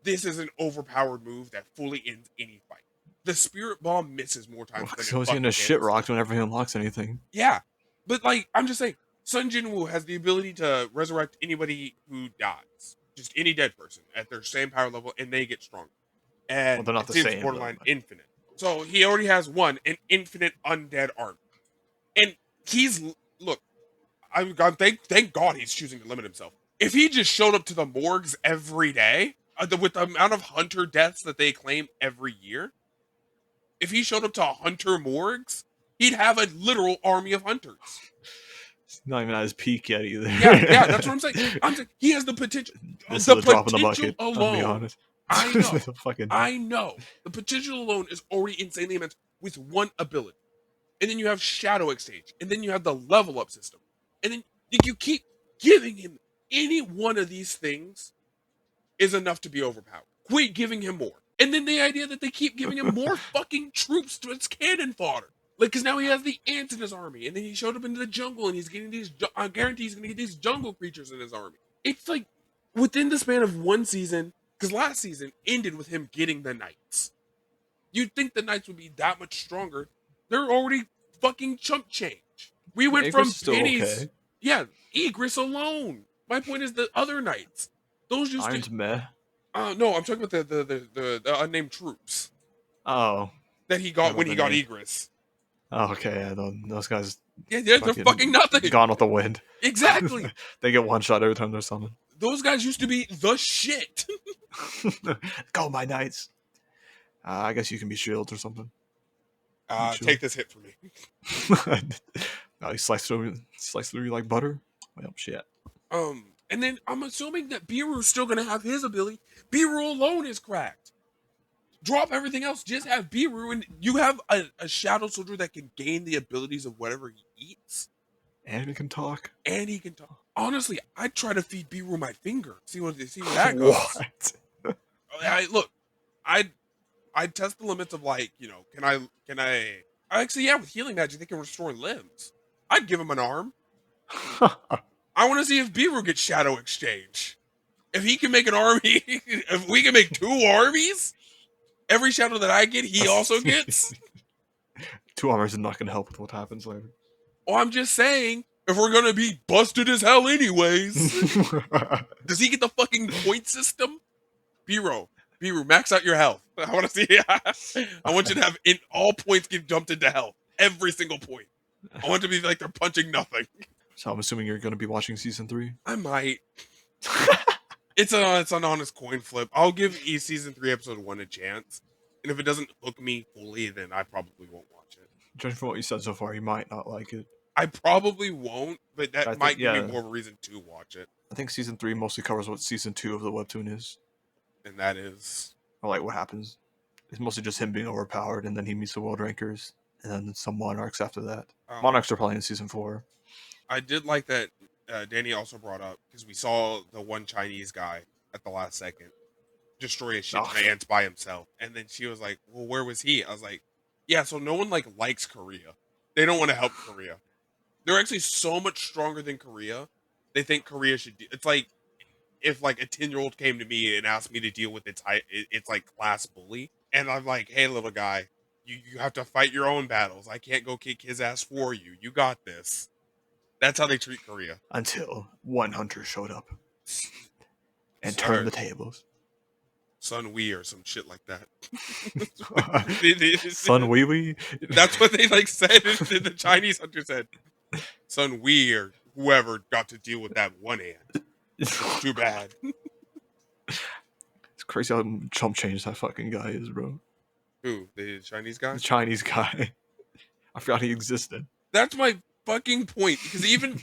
this is an overpowered move that fully ends any fight. The Spirit Bomb misses more times than it
so he's getting a shit rocked whenever he unlocks anything.
Yeah. But, like, I'm just saying, Sun Jinwoo has the ability to resurrect anybody who dies. Just any dead person at their same power level, and they get stronger. And
they're not the same,
borderline infinite. So he already has an infinite undead army. And look, thank God he's choosing to limit himself. If he just showed up to the morgues every day, with the amount of hunter deaths that they claim every year, if he showed up to 100 morgues, he'd have a literal army of hunters.
It's not even at his peak yet either.
Yeah, that's what I'm saying. He has the potential.
This
the
is a drop in the bucket,
alone,
I'll be honest.
I know. I know. The potential alone is already insanely immense with one ability. And then you have Shadow Exchange. And then you have the level up system. And then you keep giving him any one of these things is enough to be overpowered. Quit giving him more. And then the idea that they keep giving him more fucking troops to its cannon fodder. Like, because now he has the ants in his army. And then he showed up into the jungle and he's getting these, I guarantee he's going to get these jungle creatures in his army. It's like, within the span of one season, because last season ended with him getting the knights. You'd think the knights would be that much stronger. They're already fucking chump change. We went from pennies. Okay. Yeah, Igris alone. My point is the other knights. Those used
Iron's meh.
No, I'm talking about the unnamed troops.
Oh.
That he got when he got Igris.
Oh, okay. Yeah, those guys.
Yeah, they're fucking nothing.
Gone with the wind.
Exactly.
They get one shot every time they're summoned.
Those guys used to be the shit.
Go, my knights. I guess you can be shields or something.
Take this hit for me.
No, he slice through you like butter. Well, shit.
And then I'm assuming that Biru's still gonna have his ability. Biru alone is cracked. Drop everything else. Just have Biru, and you have a shadow soldier that can gain the abilities of whatever he eats.
And he can talk.
Honestly, I'd try to feed Biru my finger. See where that goes. What? I'd test the limits of, like, can I actually, yeah, with healing magic they can restore limbs. I'd give him an arm. I want to see if Biru gets Shadow Exchange. If he can make an army, if we can make 2 armies, every shadow that I get, he also gets.
2 armies is not going to help with what happens later.
Oh, I'm just saying, if we're going to be busted as hell anyways, does he get the fucking point system? Biru, max out your health. I want to see. I want you to have all points get dumped into health. Every single point. I want it to be like they're punching nothing.
So I'm assuming you're going to be watching season 3?
I might. It's an honest coin flip. I'll give season 3 episode 1 a chance. And if it doesn't hook me fully, then I probably won't watch it.
Judging from what you said so far, you might not like it.
I probably won't, but
I
that
think,
might give me
yeah,
more of a reason to watch it.
I think season 3 mostly covers what season 2 of the webtoon is,
And that is,
or like what happens. It's mostly just him being overpowered, and then he meets the world rankers, and then some monarchs after that. Monarchs are probably in season 4.
I did like that Danny also brought up, because we saw the one Chinese guy at the last second destroy a shit ton of ants by himself. And then she was like, well, where was he? I was like, yeah, so no one like likes Korea. They don't want to help Korea. They're actually so much stronger than Korea. They think Korea should it's like if like a 10-year-old came to me and asked me to deal with its like class bully, and I'm like, hey little guy, you have to fight your own battles. I can't go kick his ass for you. You got this. That's how they treat Korea.
Until one hunter showed up and
Sir,
turned the tables.
Sun Wee or some shit like that.
Sun Wee Wee?
That's what they like said. The Chinese hunter said, Sun Wee or whoever got to deal with that one ant. It's too bad.
It's crazy how chump change that fucking guy is, bro.
Who? The Chinese guy?
The Chinese guy. I forgot he existed.
That's my fucking point. Because even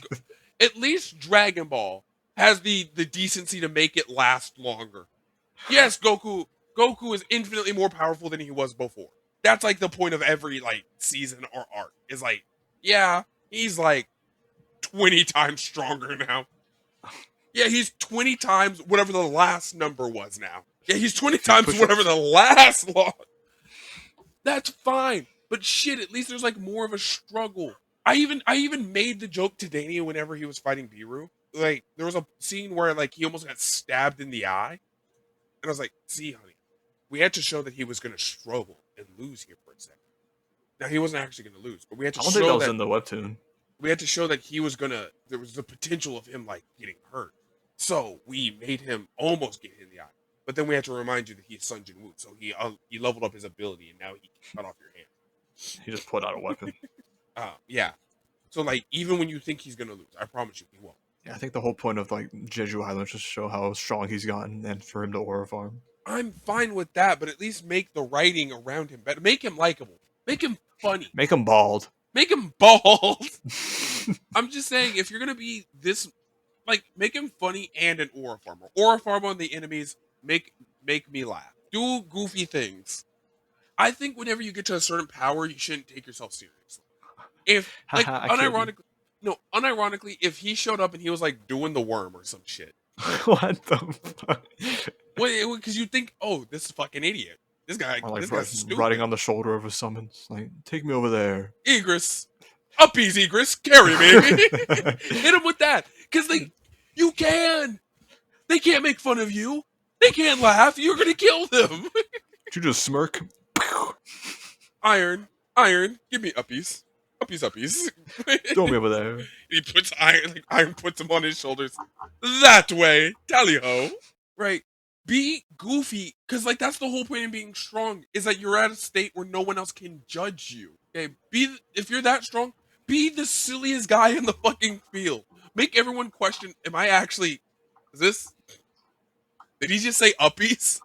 at least Dragon Ball has the decency to make it last longer. Yes, Goku is infinitely more powerful than he was before. That's like the point of every like season or arc. Is like, yeah, he's like 20 times stronger now. Yeah, he's 20 times whatever the last number was now. Yeah, he's 20 times whatever the last law. That's fine. But shit, at least there's like more of a struggle. I even made the joke to Danny whenever he was fighting Biru. Like, there was a scene where like he almost got stabbed in the eye. And I was like, see, honey, we had to show that he was gonna struggle and lose here for a second. Now he wasn't actually gonna lose, but we had to
I don't
show
think that was in the webtoon.
We had to show that he was gonna there was the potential of him like getting hurt. So we made him almost get hit in the eye. But then we had to remind you that he's Sun Jin Woo, so he leveled up his ability and now he can cut off your hand.
He just put out a weapon.
Yeah. So like even when you think he's gonna lose, I promise you he won't.
Yeah, I think the whole point of like Jeju Island is just to show how strong he's gotten and for him to aura farm.
I'm fine with that, but at least make the writing around him better. Make him likable. Make him funny.
Make him bald.
Make him bald. I'm just saying, if you're gonna be this, like, make him funny and an aura farmer. Aura farm on the enemies. Make me laugh. Do goofy things. I think whenever you get to a certain power, you shouldn't take yourself seriously. If like unironically, if he showed up and he was like doing the worm or some shit.
What the fuck?
Well, because you think, oh, this fucking idiot. This guy,
or like
this guy's stupid.
riding on the shoulder of a summons. Like, take me over there.
Egress. Uppies, Egress. Carry me. Hit him with that. Because you can. They can't make fun of you. They can't laugh. You're going to kill them.
Did you just smirk?
Iron. Give me uppies. Uppies.
Throw me over there.
He puts Iron puts him on his shoulders. That way. Tally ho. Right. Be goofy, because like that's the whole point of being strong, is that you're at a state where no one else can judge you. Okay, if you're that strong, be the silliest guy in the fucking field. Make everyone question, am I actually did he just say uppies?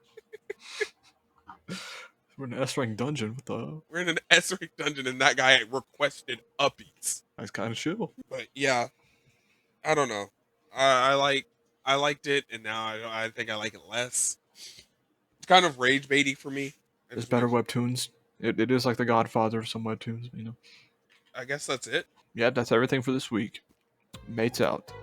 We're in an S-rank dungeon.
We're in an S-rank dungeon and that guy requested uppies.
That's kind of chill.
But yeah, I don't know. I liked it, and now I think I like it less. It's kind of rage baity for me.
There's better webtoons. It is like the Godfather of some webtoons, you know.
I guess that's it.
Yeah, that's everything for this week. Mates out.